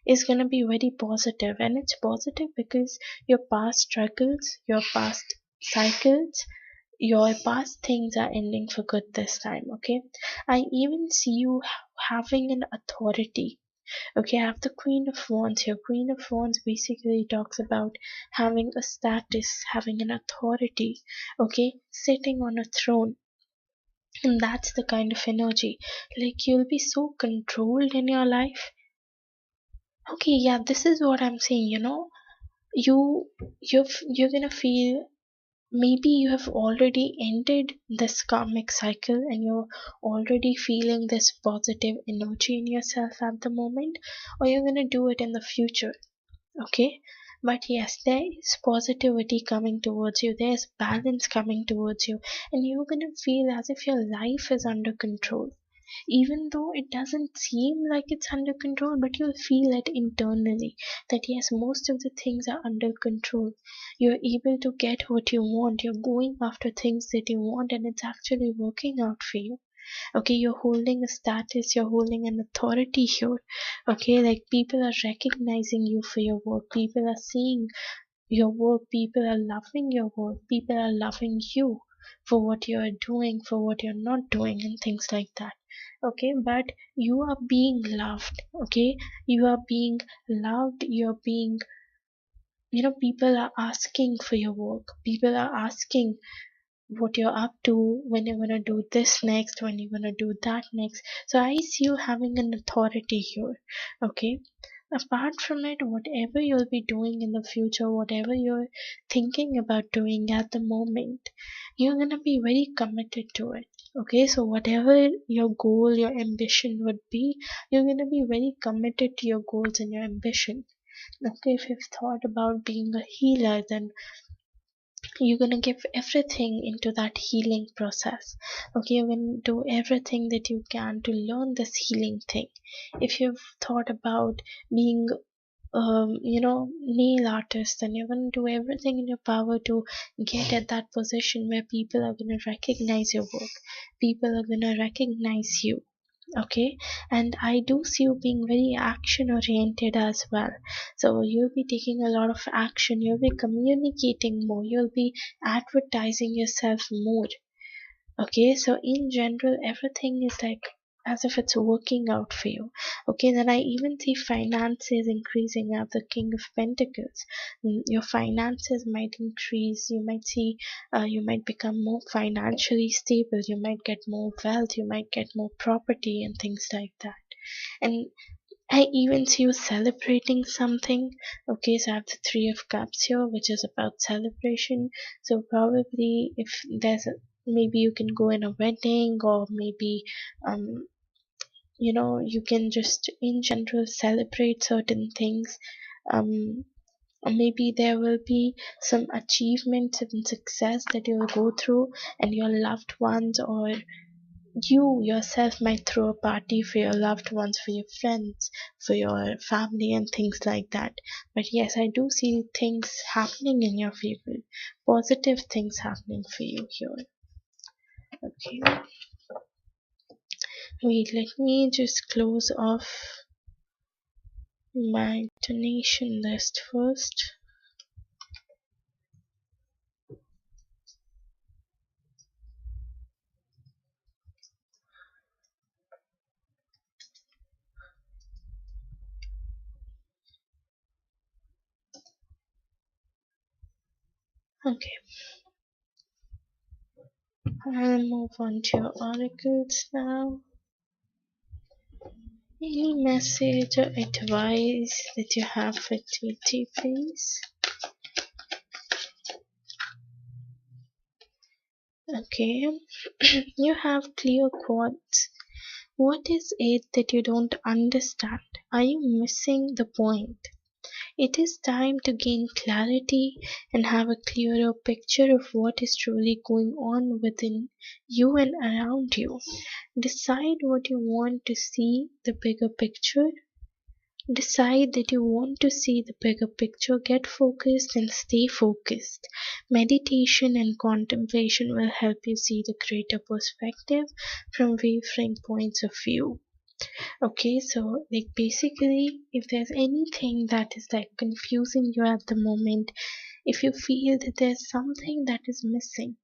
is going to be very positive. And it's positive because your past struggles, your past cycles, your past things are ending for good this time. Okay, I even see you having an authority. Okay, I have the Queen of Wands here. Queen of Wands basically talks about having a status, having an authority, okay, sitting on a throne. And that's the kind of energy. Like you'll be so controlled in your life. Okay, yeah, this is what I'm saying, you're gonna feel maybe you have already ended this karmic cycle and you're already feeling this positive energy in yourself at the moment, or you're gonna do it in the future. Okay, but yes, there is positivity coming towards you, there's balance coming towards you, and you're gonna feel as if your life is under control, even though it doesn't seem like it's under control, but you'll feel it internally that yes, most of the things are under control. You're able to get what you want, you're going after things that you want, and it's actually working out for you. Okay, you're holding a status, you're holding an authority here. Okay, like people are recognizing you for your work, people are seeing your work, people are loving your work, people are loving you for what you're doing, for what you're not doing, and things like that. Okay, but you are being loved. Okay, you are being loved, you're being, people are asking for your work, people are asking what you're up to, when you're gonna do this next, when you're gonna do that next. So I see you having an authority here. Okay. Apart from it, whatever you'll be doing in the future, whatever you're thinking about doing at the moment, you're gonna be very committed to it. Okay, so whatever your goal, your ambition would be, you're gonna be very committed to your goals and your ambition. Okay, if you've thought about being a healer, then you're gonna give everything into that healing process. Okay, you're gonna do everything that you can to learn this healing thing. If you've thought about being nail artist, and you're going to do everything in your power to get at that position where people are going to recognize your work, people are going to recognize you. Okay, and I do see you being very action oriented as well. So you'll be taking a lot of action, you'll be communicating more, you'll be advertising yourself more. Okay, so in general, everything is like as if it's working out for you. Okay, then I even see finances increasing. I have the King of Pentacles. Your finances might increase. You might see, you might become more financially stable. You might get more wealth. You might get more property and things like that. And I even see you celebrating something. Okay, so I have the Three of Cups here, which is about celebration. So probably if there's a, maybe you can go in a wedding, or maybe um you can just in general celebrate certain things. um or maybe there will be some achievements and success that you will go through, and your loved ones or you yourself might throw a party for your loved ones, for your friends, for your family, and things like that. But yes, I do see things happening in your favor, positive things happening for you here. Okay, wait, let me just close off my donation list first. Okay, I'll move on to your oracles now. Any message or advice that you have for TT, please? Okay, you have clear quotes. What is it that you don't understand? Are you missing the point? It is time to gain clarity and have a clearer picture of what is truly going on within you and around you. Decide what you want to see, the bigger picture. Decide that you want to see the bigger picture, get focused and stay focused. Meditation and contemplation will help you see the greater perspective from different points of view. Okay, so like basically, if there's anything that is like confusing you at the moment, if you feel that there's something that is missing,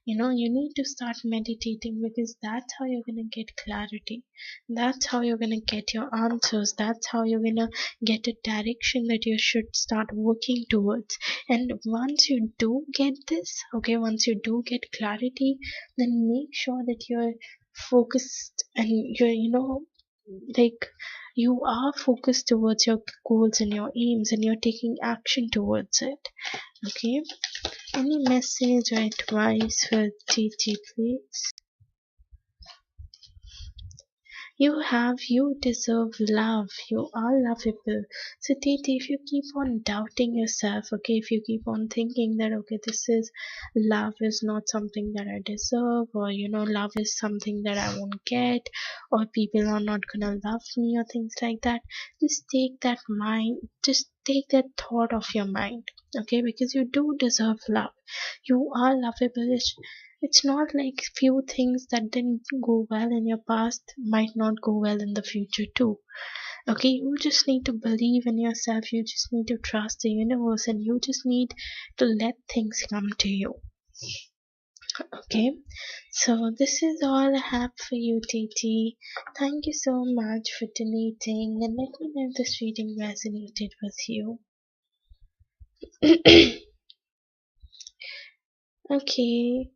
you need to start meditating, because that's how you're going to get clarity. That's how you're going to get your answers. That's how you're going to get a direction that you should start working towards. And once you do get this, okay, once you do get clarity, then make sure that you're focused and like you are focused towards your goals and your aims, and you're taking action towards it. Okay, any message or advice for TT, please? You deserve love. You are lovable. So, Titi, if you keep on doubting yourself, okay, if you keep on thinking that, okay, this is love is not something that I deserve, or, love is something that I won't get, or people are not gonna love me, or things like that, just take that thought off your mind, okay, because you do deserve love. You are lovable. It's not like few things that didn't go well in your past might not go well in the future too. Okay, you just need to believe in yourself, you just need to trust the universe, and you just need to let things come to you. Okay, so this is all I have for you, TT. Thank you so much for donating, and let me know if this reading resonated with you. Okay,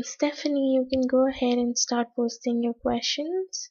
Stephanie, you can go ahead and start posting your questions.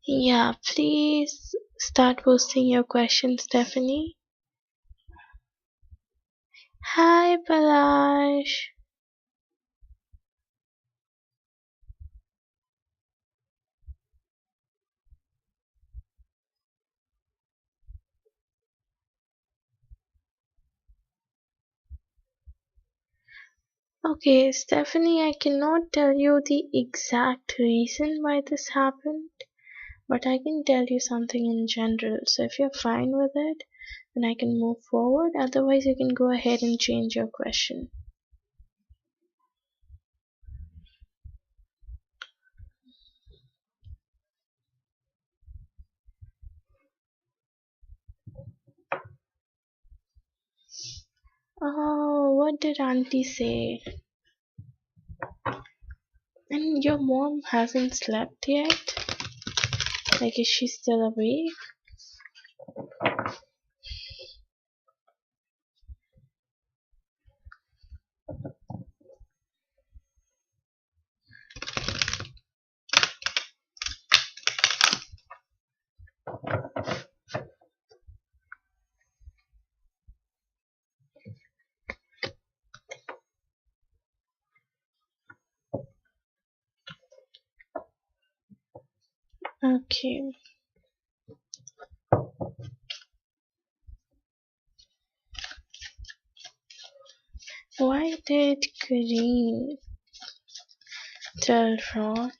Yeah, please start posting your questions, Stephanie. Hi, Palash. Okay, Stephanie, I cannot tell you the exact reason why this happened, but I can tell you something in general. So if you're fine with it, then I can move forward. Otherwise, you can go ahead and change your question. Oh, what did Auntie say? And your mom hasn't slept yet? Like, is she still awake? Okay. Why did Kareem tell Ron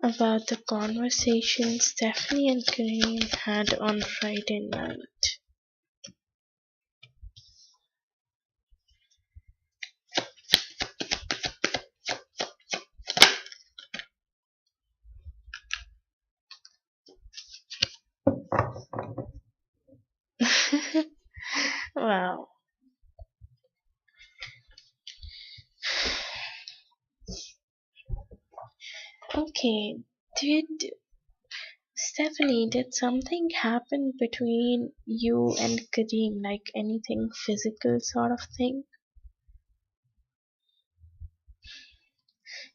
about the conversation Stephanie and Kareem had on Friday night? Wow. Okay. Did Stephanie, did something happen between you and Kareem? Like anything physical sort of thing?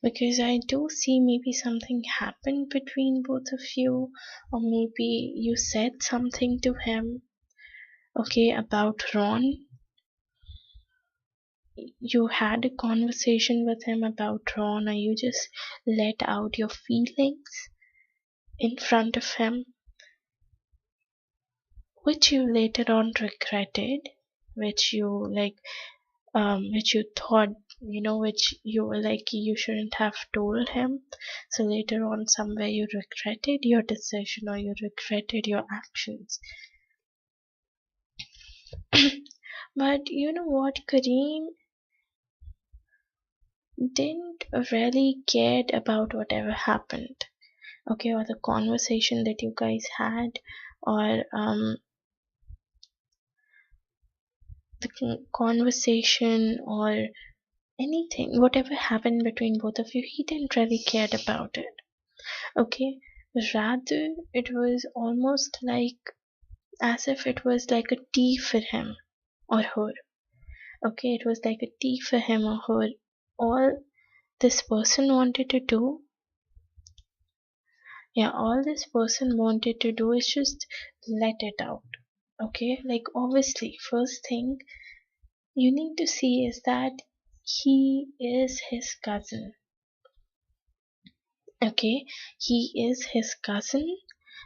Because I do see maybe something happened between both of you, or maybe you said something to him, okay, about Ron. You had a conversation with him about Ron, or you just let out your feelings in front of him, which you later on regretted, which you like, which you thought, which you were like you shouldn't have told him. So later on, somewhere you regretted your decision or you regretted your actions. But you know what, Kareem didn't really cared about whatever happened, okay, or the conversation that you guys had, or the conversation, or anything, whatever happened between both of you, he didn't really cared about it. Okay, rather it was almost like as if it was like a tea for him or her. Okay, it was like a tea for him or her. All this person wanted to do, yeah, all this person wanted to do is just let it out. Okay, like obviously, first thing you need to see is that he is his cousin. Okay, he is his cousin.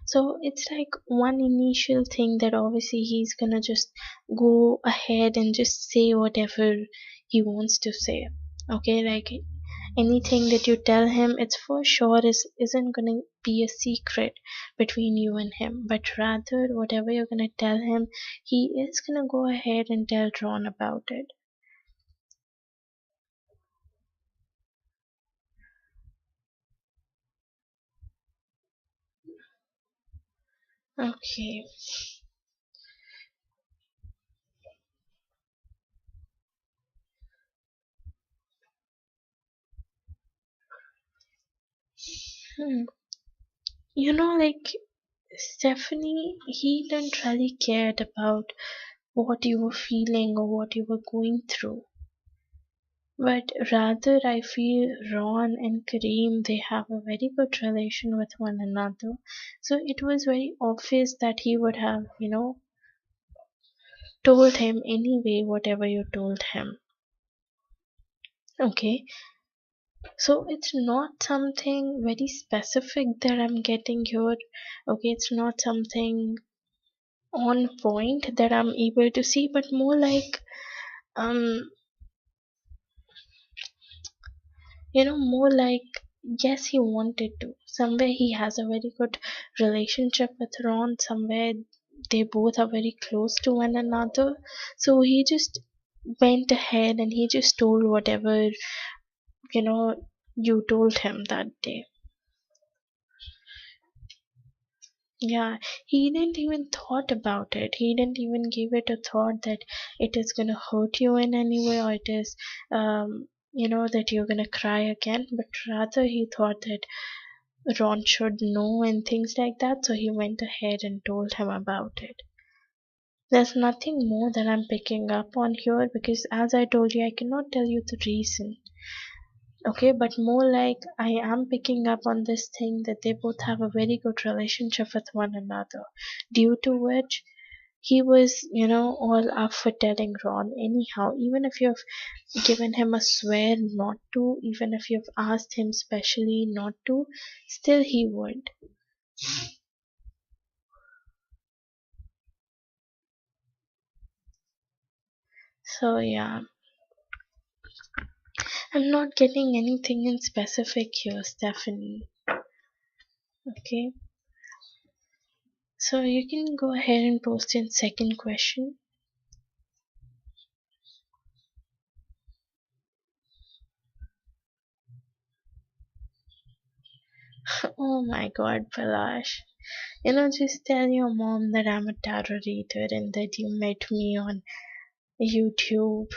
So it's like one initial thing that obviously he's gonna just go ahead and just say whatever he wants to say. Okay, like anything that you tell him, it's for sure isn't gonna be a secret between you and him, but rather whatever you're gonna tell him, he is gonna go ahead and tell Ron about it. Okay. Hmm. Like Stephanie, he didn't really cared about what you were feeling or what you were going through. But rather, I feel Ron and Kareem, they have a very good relation with one another. So it was very obvious that he would have, told him anyway, whatever you told him. Okay, so it's not something very specific that I'm getting here. Okay, it's not something on point that I'm able to see, but more like, um, more like, yes, he wanted to. Somewhere he has a very good relationship with Ron, somewhere they both are very close to one another. So he just went ahead and he just told whatever, you know, you told him that day. Yeah, he didn't even thought about it. He didn't even give it a thought that it is gonna hurt you in any way or it is, that you're gonna cry again. But rather he thought that Ron should know and things like that. So he went ahead and told him about it. There's nothing more that I'm picking up on here because, as I told you, I cannot tell you the reason. Okay, but more like I am picking up on this thing that they both have a very good relationship with one another, due to which he was, all up for telling Ron anyhow, even if you've given him a swear not to, even if you've asked him specially not to, still he would. So, yeah, I'm not getting anything in specific here, Stephanie. Okay, so you can go ahead and post in second question. Oh my god, Palash. Just tell your mom that I'm a tarot reader and that you met me on YouTube.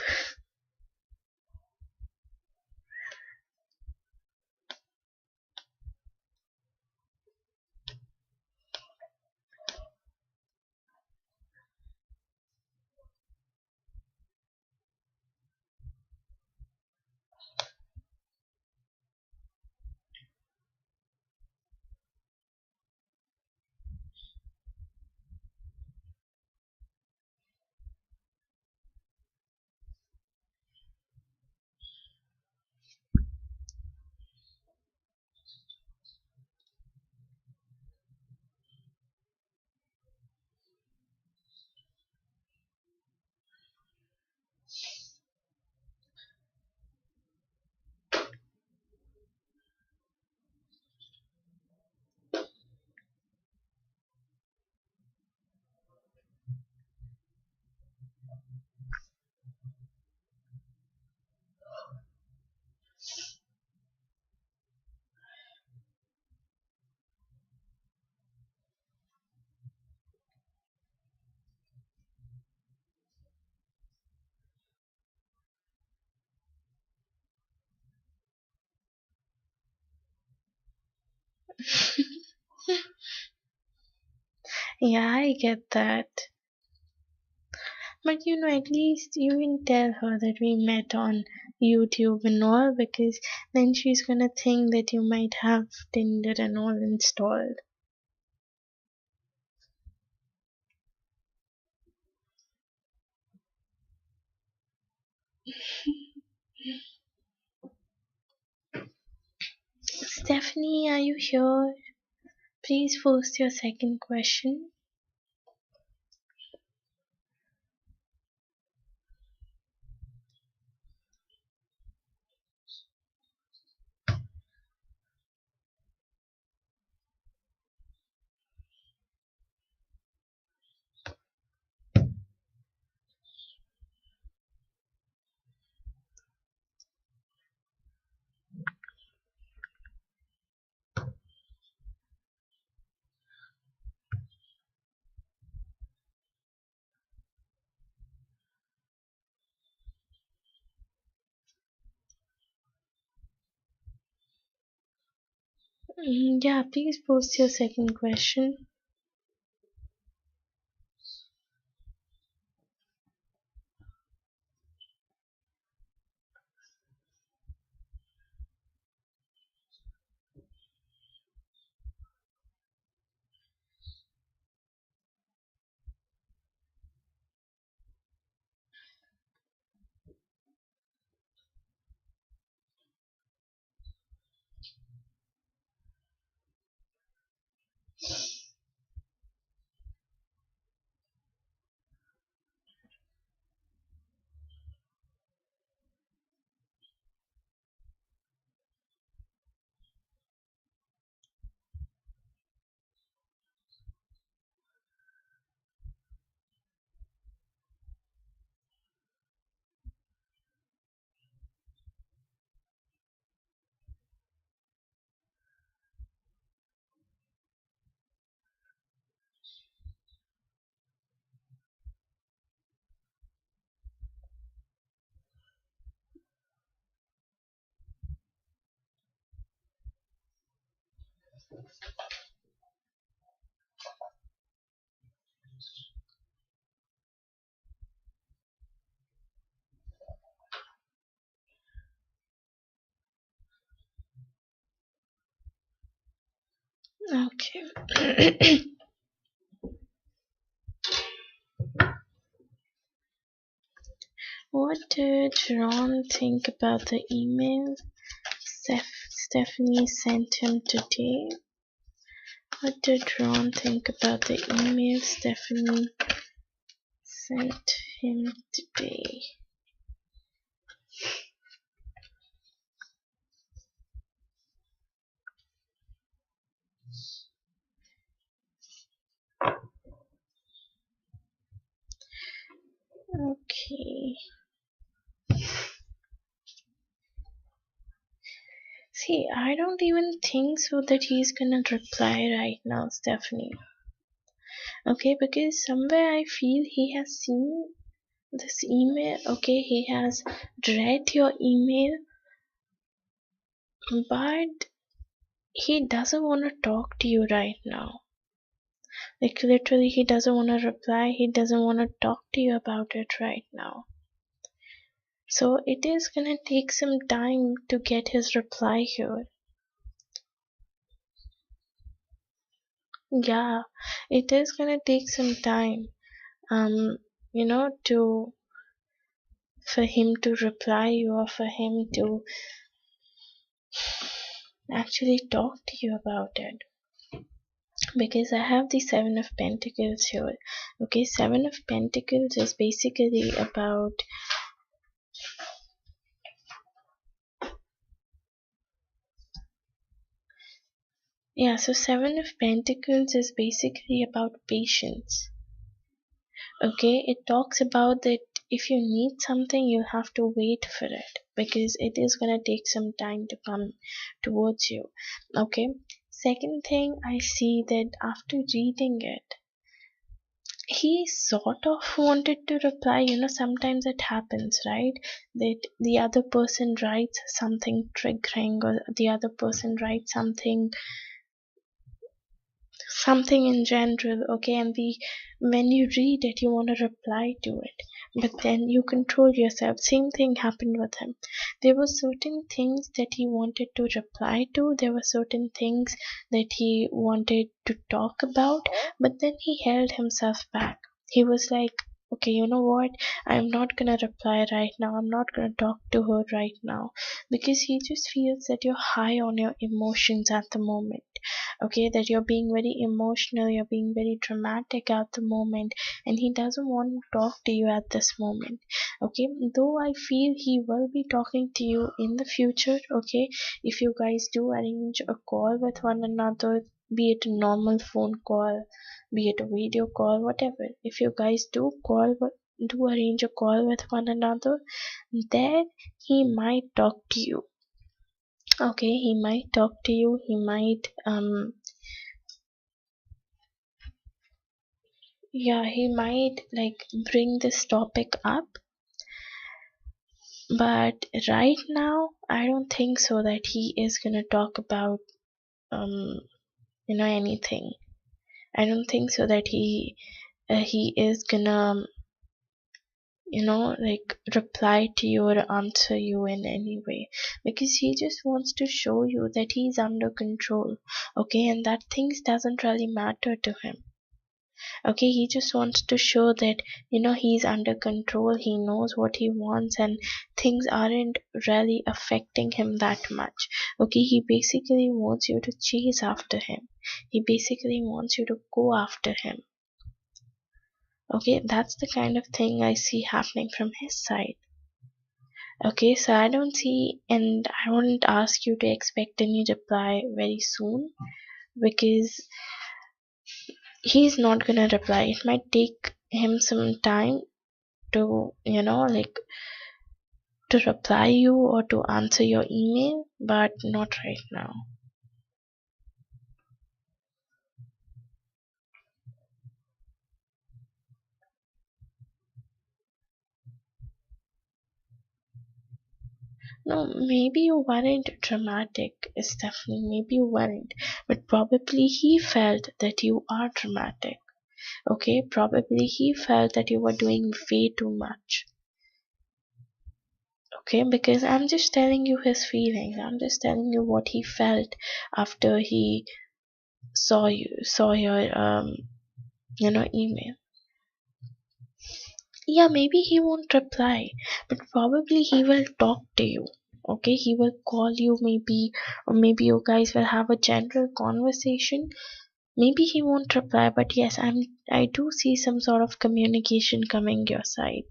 Yeah, I get that. But at least you can tell her that we met on YouTube and all, because then she's gonna think that you might have Tinder and all installed. Stephanie, are you here? Please post your second question. Yeah, please post your second question. Okay. What did Ron think about the email Stephanie sent him today? What did Ron think about the email Stephanie sent him today? Okay. See, I don't even think so that he's gonna reply right now, Stephanie. Okay, because somewhere I feel he has seen this email. Okay, he has read your email, but he doesn't want to talk to you right now. Like, literally, he doesn't want to reply, he doesn't want to talk to you about it right now. So it is gonna take some time to get his reply here. Yeah, it is gonna take some time. You know, to for him to reply you, or for him to actually talk to you about it. Because I have the Seven of Pentacles here. Okay, Seven of Pentacles is basically about, yeah, so Seven of Pentacles is basically about patience. Okay, it talks about that if you need something, you have to wait for it, because it is gonna take some time to come towards you. Okay, second thing, I see that after reading it, he sort of wanted to reply. Sometimes it happens, right? That the other person writes something triggering, or the other person writes something in general, okay, and when you read it, you want to reply to it, but then you control yourself. Same thing happened with him. There were certain things that he wanted to reply to, there were certain things that he wanted to talk about, but then he held himself back. He was like, okay, you know what, I'm not gonna reply right now, I'm not gonna talk to her right now, because he just feels that you're high on your emotions at the moment. Okay, that you're being very emotional, you're being very dramatic at the moment, and he doesn't want to talk to you at this moment. Okay, though I feel he will be talking to you in the future. Okay, if you guys do arrange a call with one another, be it a normal phone call, be it a video call, whatever, if you guys do arrange a call with one another, then he might talk to you. Okay, he might talk to you, he might yeah, he might like bring this topic up, but right now I don't think so that he is gonna talk about um anything. I don't think so that he is gonna like reply to you or answer you in any way, because he just wants to show you that he's under control. Okay, and that things doesn't really matter to him. Okay, he just wants to show that he's under control, he knows what he wants, and things aren't really affecting him that much. Okay, he basically wants you to chase after him, he basically wants you to go after him. Okay, that's the kind of thing I see happening from his side. Okay, so I don't see, and I wouldn't ask you to expect any reply very soon, because he's not gonna reply. It might take him some time to like to reply you or to answer your email, but not right now. No, maybe you weren't dramatic, Stephanie. Maybe you weren't. But probably he felt that you are dramatic. Okay, probably he felt that you were doing way too much. Okay, because I'm just telling you his feelings. I'm just telling you what he felt after he saw your email. Yeah, maybe he won't reply, but probably he will talk to you. Okay, he will call you maybe, or maybe you guys will have a general conversation. Maybe he won't reply, but yes, I do see some sort of communication coming your side.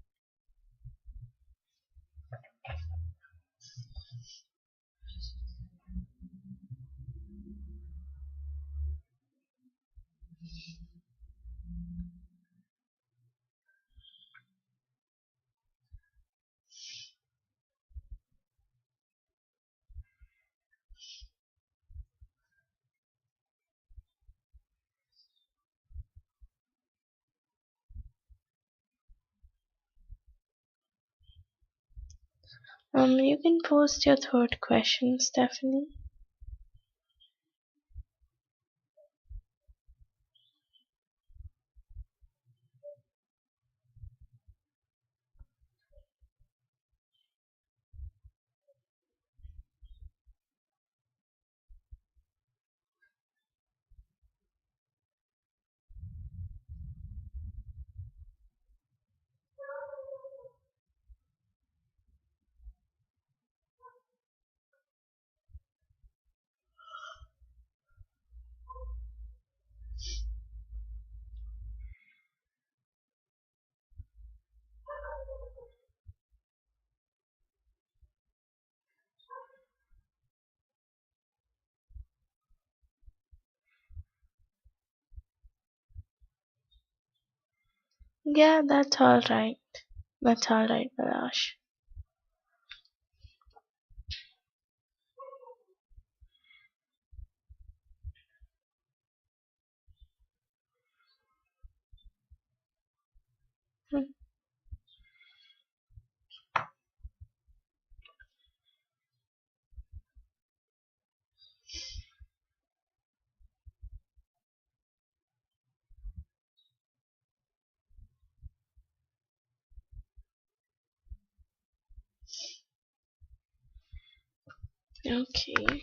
You can post your third question, Stephanie. Yeah, that's all right. That's all right, Balash. Hmm. Okay.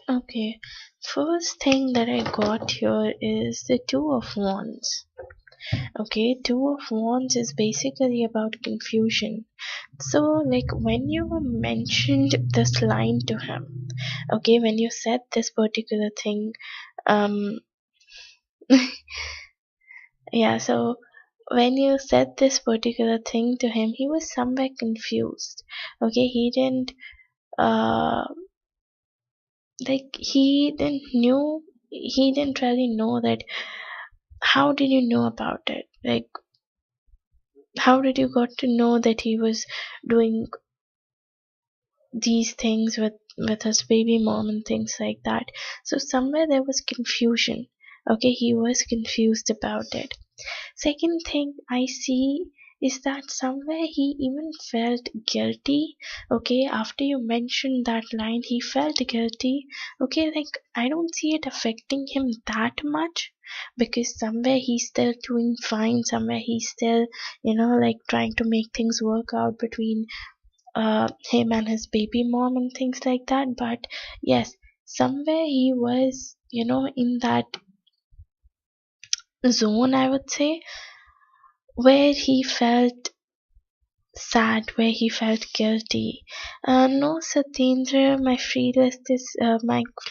Okay. First thing that I got here is the Two of Wands. Okay, Two of Wands is basically about confusion. So, like when you mentioned this line to him, okay, when you said this particular thing, um, yeah, so when you said this particular thing to him, he was somewhere confused. Okay, uh, he didn't really know that. How did you know about it? Like, how did you got to know that he was doing these things with his baby mom and things like that? So somewhere there was confusion. Okay, he was confused about it. Second thing I see is that somewhere he even felt guilty. Okay, after you mentioned that line, he felt guilty. Okay, like I don't see it affecting him that much, because somewhere he's still doing fine. Somewhere he's still, like trying to make things work out between him and his baby mom and things like that. But yes, somewhere he was, in that zone, I would say, where he felt sad, where he felt guilty. No, Satyendra, my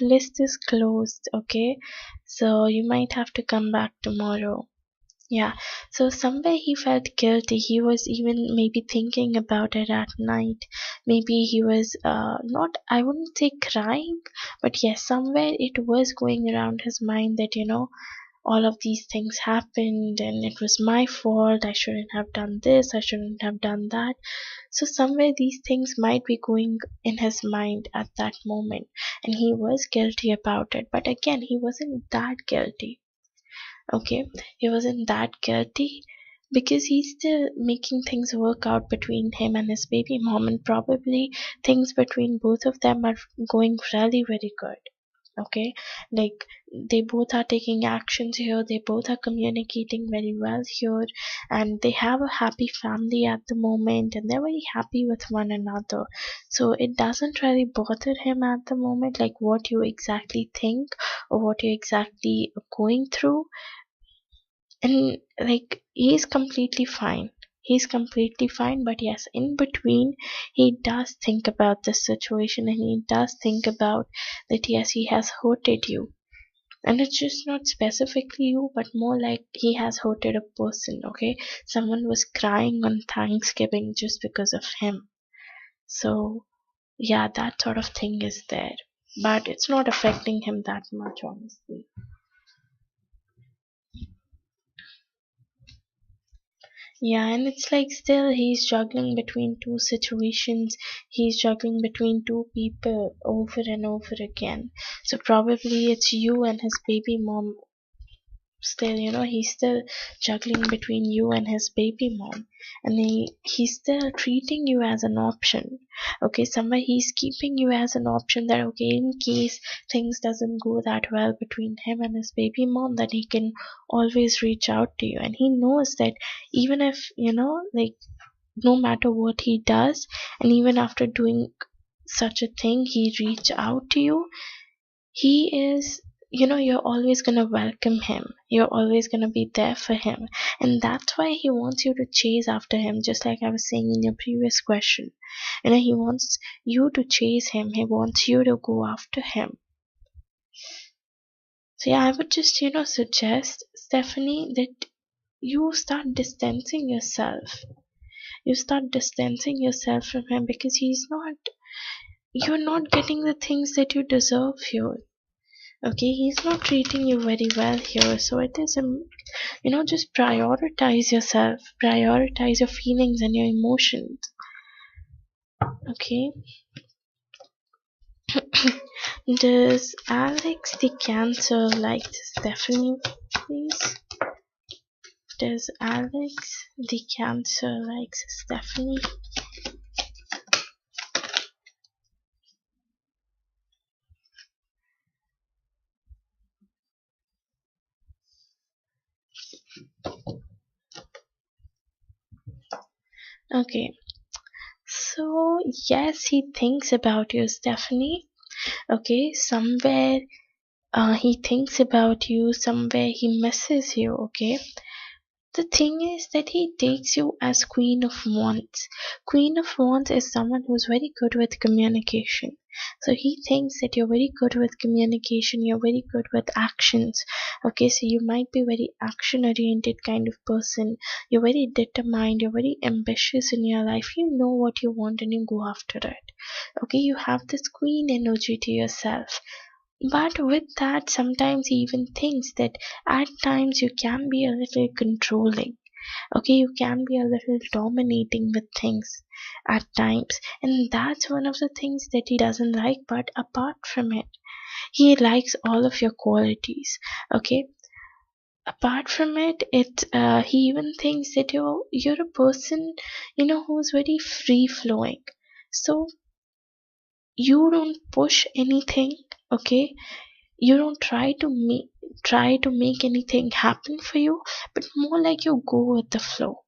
list is closed. Okay, so you might have to come back tomorrow. Yeah, so somewhere he felt guilty. He was even maybe thinking about it at night. Maybe he was not, I wouldn't say crying, but yes, somewhere it was going around his mind that, all of these things happened and it was my fault. I shouldn't have done this, I shouldn't have done that. So, somewhere these things might be going in his mind at that moment, and he was guilty about it. But again, he wasn't that guilty. Okay, he wasn't that guilty because he's still making things work out between him and his baby mom, and probably things between both of them are going really very good. Okay, like they both are taking actions here, they both are communicating very well here, and they have a happy family at the moment, and they're very happy with one another. So it doesn't really bother him at the moment, like what you exactly think or what you exactly are going through. And like he's completely fine, he's completely fine. But yes, in between he does think about the situation, and he does think about that yes, he has hurted you. And it's just not specifically you, but more like he has hurted a person. Okay, someone was crying on Thanksgiving just because of him. So yeah, that sort of thing is there, but it's not affecting him that much, honestly. Yeah, and it's like still he's juggling between two situations. He's juggling between two people over and over again. So probably it's you and his baby mom. Still, he's still juggling between you and his baby mom, and he's still treating you as an option. Okay, somewhere he's keeping you as an option that okay, in case things doesn't go that well between him and his baby mom, that he can always reach out to you. And he knows that even if like no matter what he does, and even after doing such a thing, he reach out to you, he is, you're always going to welcome him, you're always going to be there for him. And that's why he wants you to chase after him, just like I was saying in your previous question. He wants you to chase him, he wants you to go after him. So yeah, I would just suggest, Stephanie, that you start distancing yourself. You start distancing yourself from him, because you're not getting the things that you deserve here. Okay, he's not treating you very well here. So it is just prioritize yourself, prioritize your feelings and your emotions. Okay. Does Alex the Cancer like Stephanie, please? Does Alex the Cancer like Stephanie? Okay, so yes, he thinks about you, Stephanie. Okay, somewhere he thinks about you, somewhere he misses you. Okay, the thing is that he takes you as Queen of Wands. Queen of Wands is someone who's very good with communication. So he thinks that you're very good with communication, you're very good with actions. Okay, so you might be very action oriented kind of person. You're very determined, you're very ambitious in your life. You know what you want and you go after it. Okay, you have this queen energy to yourself. But with that, sometimes he even thinks that at times you can be a little controlling. Okay, you can be a little dominating with things at times. And that's one of the things that he doesn't like. But apart from it, he likes all of your qualities. Okay, apart from it, he even thinks that you're a person, who's very free flowing. So you don't push anything. Okay, you don't try to make anything happen for you, but more like you go with the flow.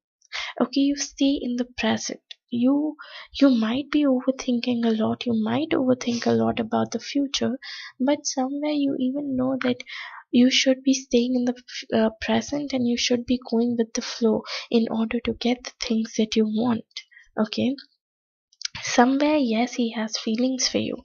Okay, you stay in the present. You might be overthinking a lot, you might overthink a lot about the future, but somewhere you even know that you should be staying in the present, and you should be going with the flow in order to get the things that you want. Okay, Somewhere, yes, he has feelings for you,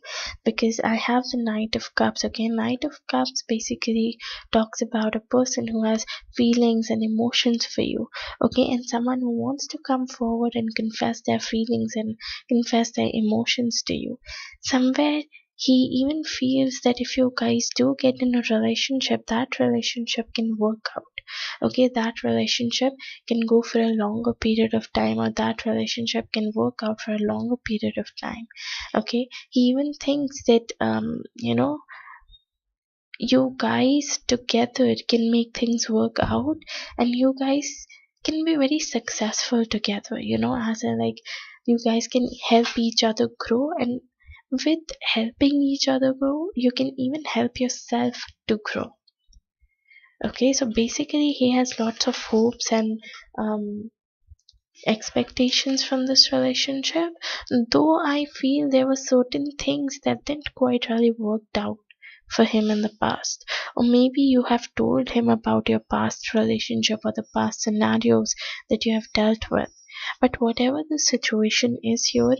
because I have the Knight of Cups. Okay, Knight of Cups basically talks about a person who has feelings and emotions for you. Okay, and someone who wants to come forward and confess their feelings and confess their emotions to you. Somewhere, he even feels that if you guys do get in a relationship, that relationship can work out. Okay, that relationship can go for a longer period of time, or that relationship can work out for a longer period of time. Okay, he even thinks that you guys together can make things work out, and you guys can be very successful together, as in, like, you guys can help each other grow, and with helping each other grow, you can even help yourself to grow. Okay, so basically he has lots of hopes and expectations from this relationship, though I feel there were certain things that didn't quite really worked out for him in the past. Or maybe you have told him about your past relationship or the past scenarios that you have dealt with. But whatever the situation is here,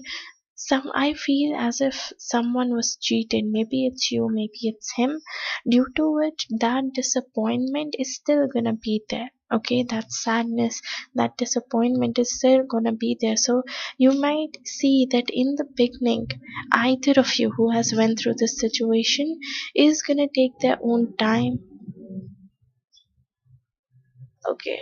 I feel as if someone was cheated. Maybe it's you, maybe it's him, due to which that disappointment is still gonna be there. Okay, that sadness, that disappointment is still gonna be there. So you might see that in the beginning, either of you who has went through this situation is gonna take their own time. Okay,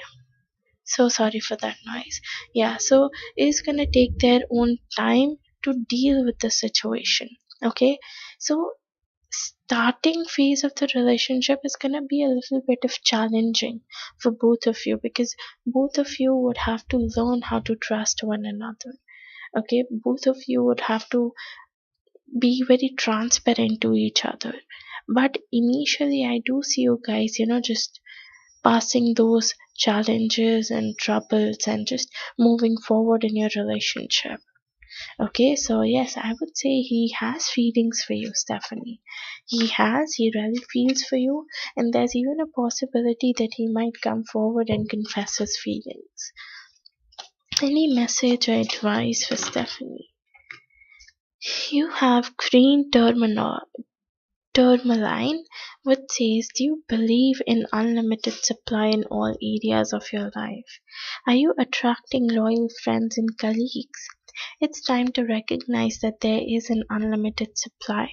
so sorry for that noise. Yeah, so is gonna take their own time to deal with the situation. Okay, so starting phase of the relationship is gonna be a little bit of challenging for both of you, because both of you would have to learn how to trust one another. Okay, both of you would have to be very transparent to each other. But initially, I do see you guys, just passing those challenges and troubles and just moving forward in your relationship. Okay, so yes, I would say he has feelings for you, Stephanie. He really feels for you, and there's even a possibility that he might come forward and confess his feelings. Any message or advice for Stephanie? You have green tourmaline, which says, do you believe in unlimited supply in all areas of your life? Are you attracting loyal friends and colleagues? It's time to recognize that there is an unlimited supply,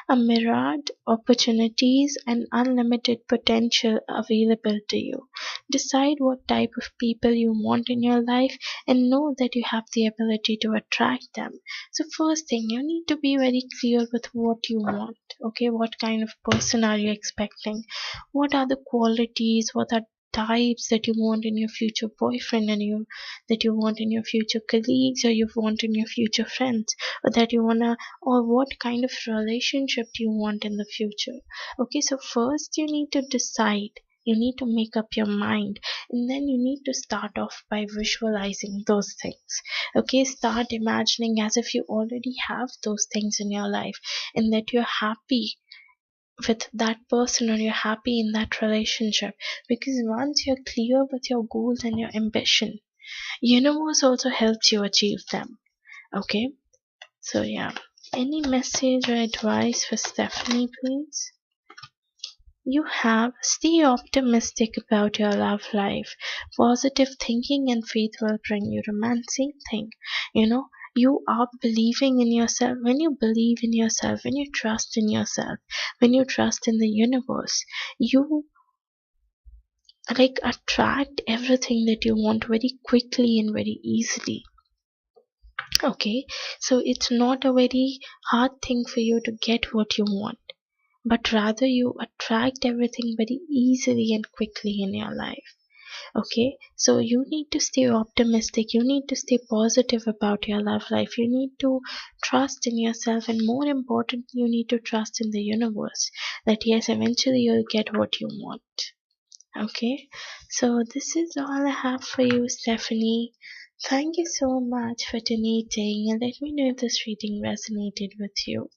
a myriad opportunities, and unlimited potential available to you. Decide what type of people you want in your life, and know that you have the ability to attract them. So first thing, you need to be very clear with what you want. Okay, what kind of person are you expecting? What are the qualities? What are types that you want in your future boyfriend, and that you want in your future colleagues, or you want in your future friends, or that you wanna, or what kind of relationship do you want in the future? Okay, so first you need to decide. You need to make up your mind, and then you need to start off by visualizing those things. Okay, start imagining as if you already have those things in your life, and that you're happy with that person, or you're happy in that relationship. Because once you're clear with your goals and your ambition, universe also helps you achieve them. Okay, so yeah, any message or advice for Stephanie, please? You have, stay optimistic about your love life. Positive thinking and faith will bring you romance. Same thing. You are believing in yourself. When you believe in yourself, when you trust in yourself, when you trust in the universe, you like attract everything that you want very quickly and very easily. Okay, so it's not a very hard thing for you to get what you want, but rather you attract everything very easily and quickly in your life. Okay, so you need to stay optimistic, you need to stay positive about your love life, you need to trust in yourself, and more important, you need to trust in the universe that yes, eventually you'll get what you want. Okay, so this is all I have for you, Stephanie. Thank you so much for donating, and let me know if this reading resonated with you.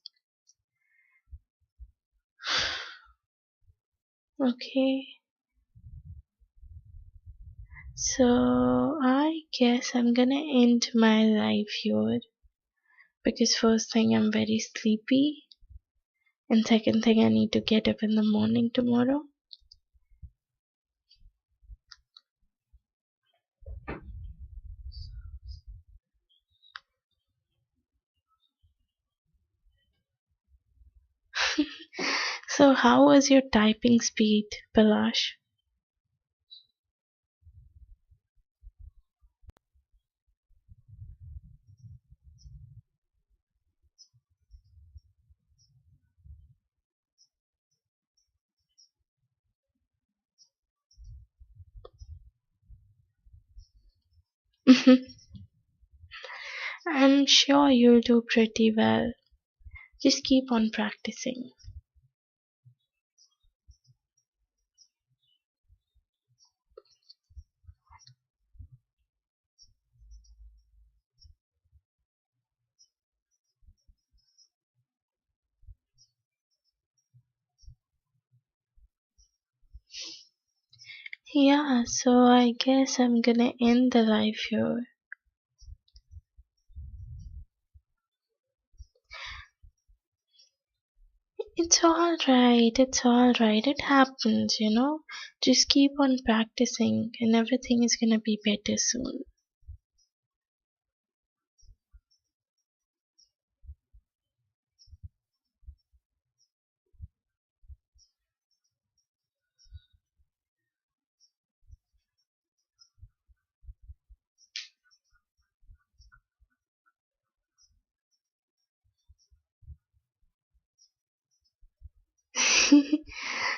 Okay, so I guess I'm gonna end my live here. because first thing I'm very sleepy, and second thing I need to get up in the morning tomorrow. So how was your typing speed, Palash? I'm sure you'll do pretty well. Just keep on practicing. Yeah, so I guess I'm gonna end the live here. It's alright, it's alright. It happens. Just keep on practicing and everything is gonna be better soon.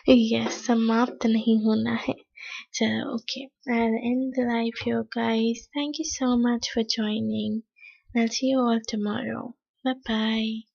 Yes, समाप्त नहीं होना है. चलो, okay. I'll end the live here, guys. Thank you so much for joining. I'll see you all tomorrow. Bye bye.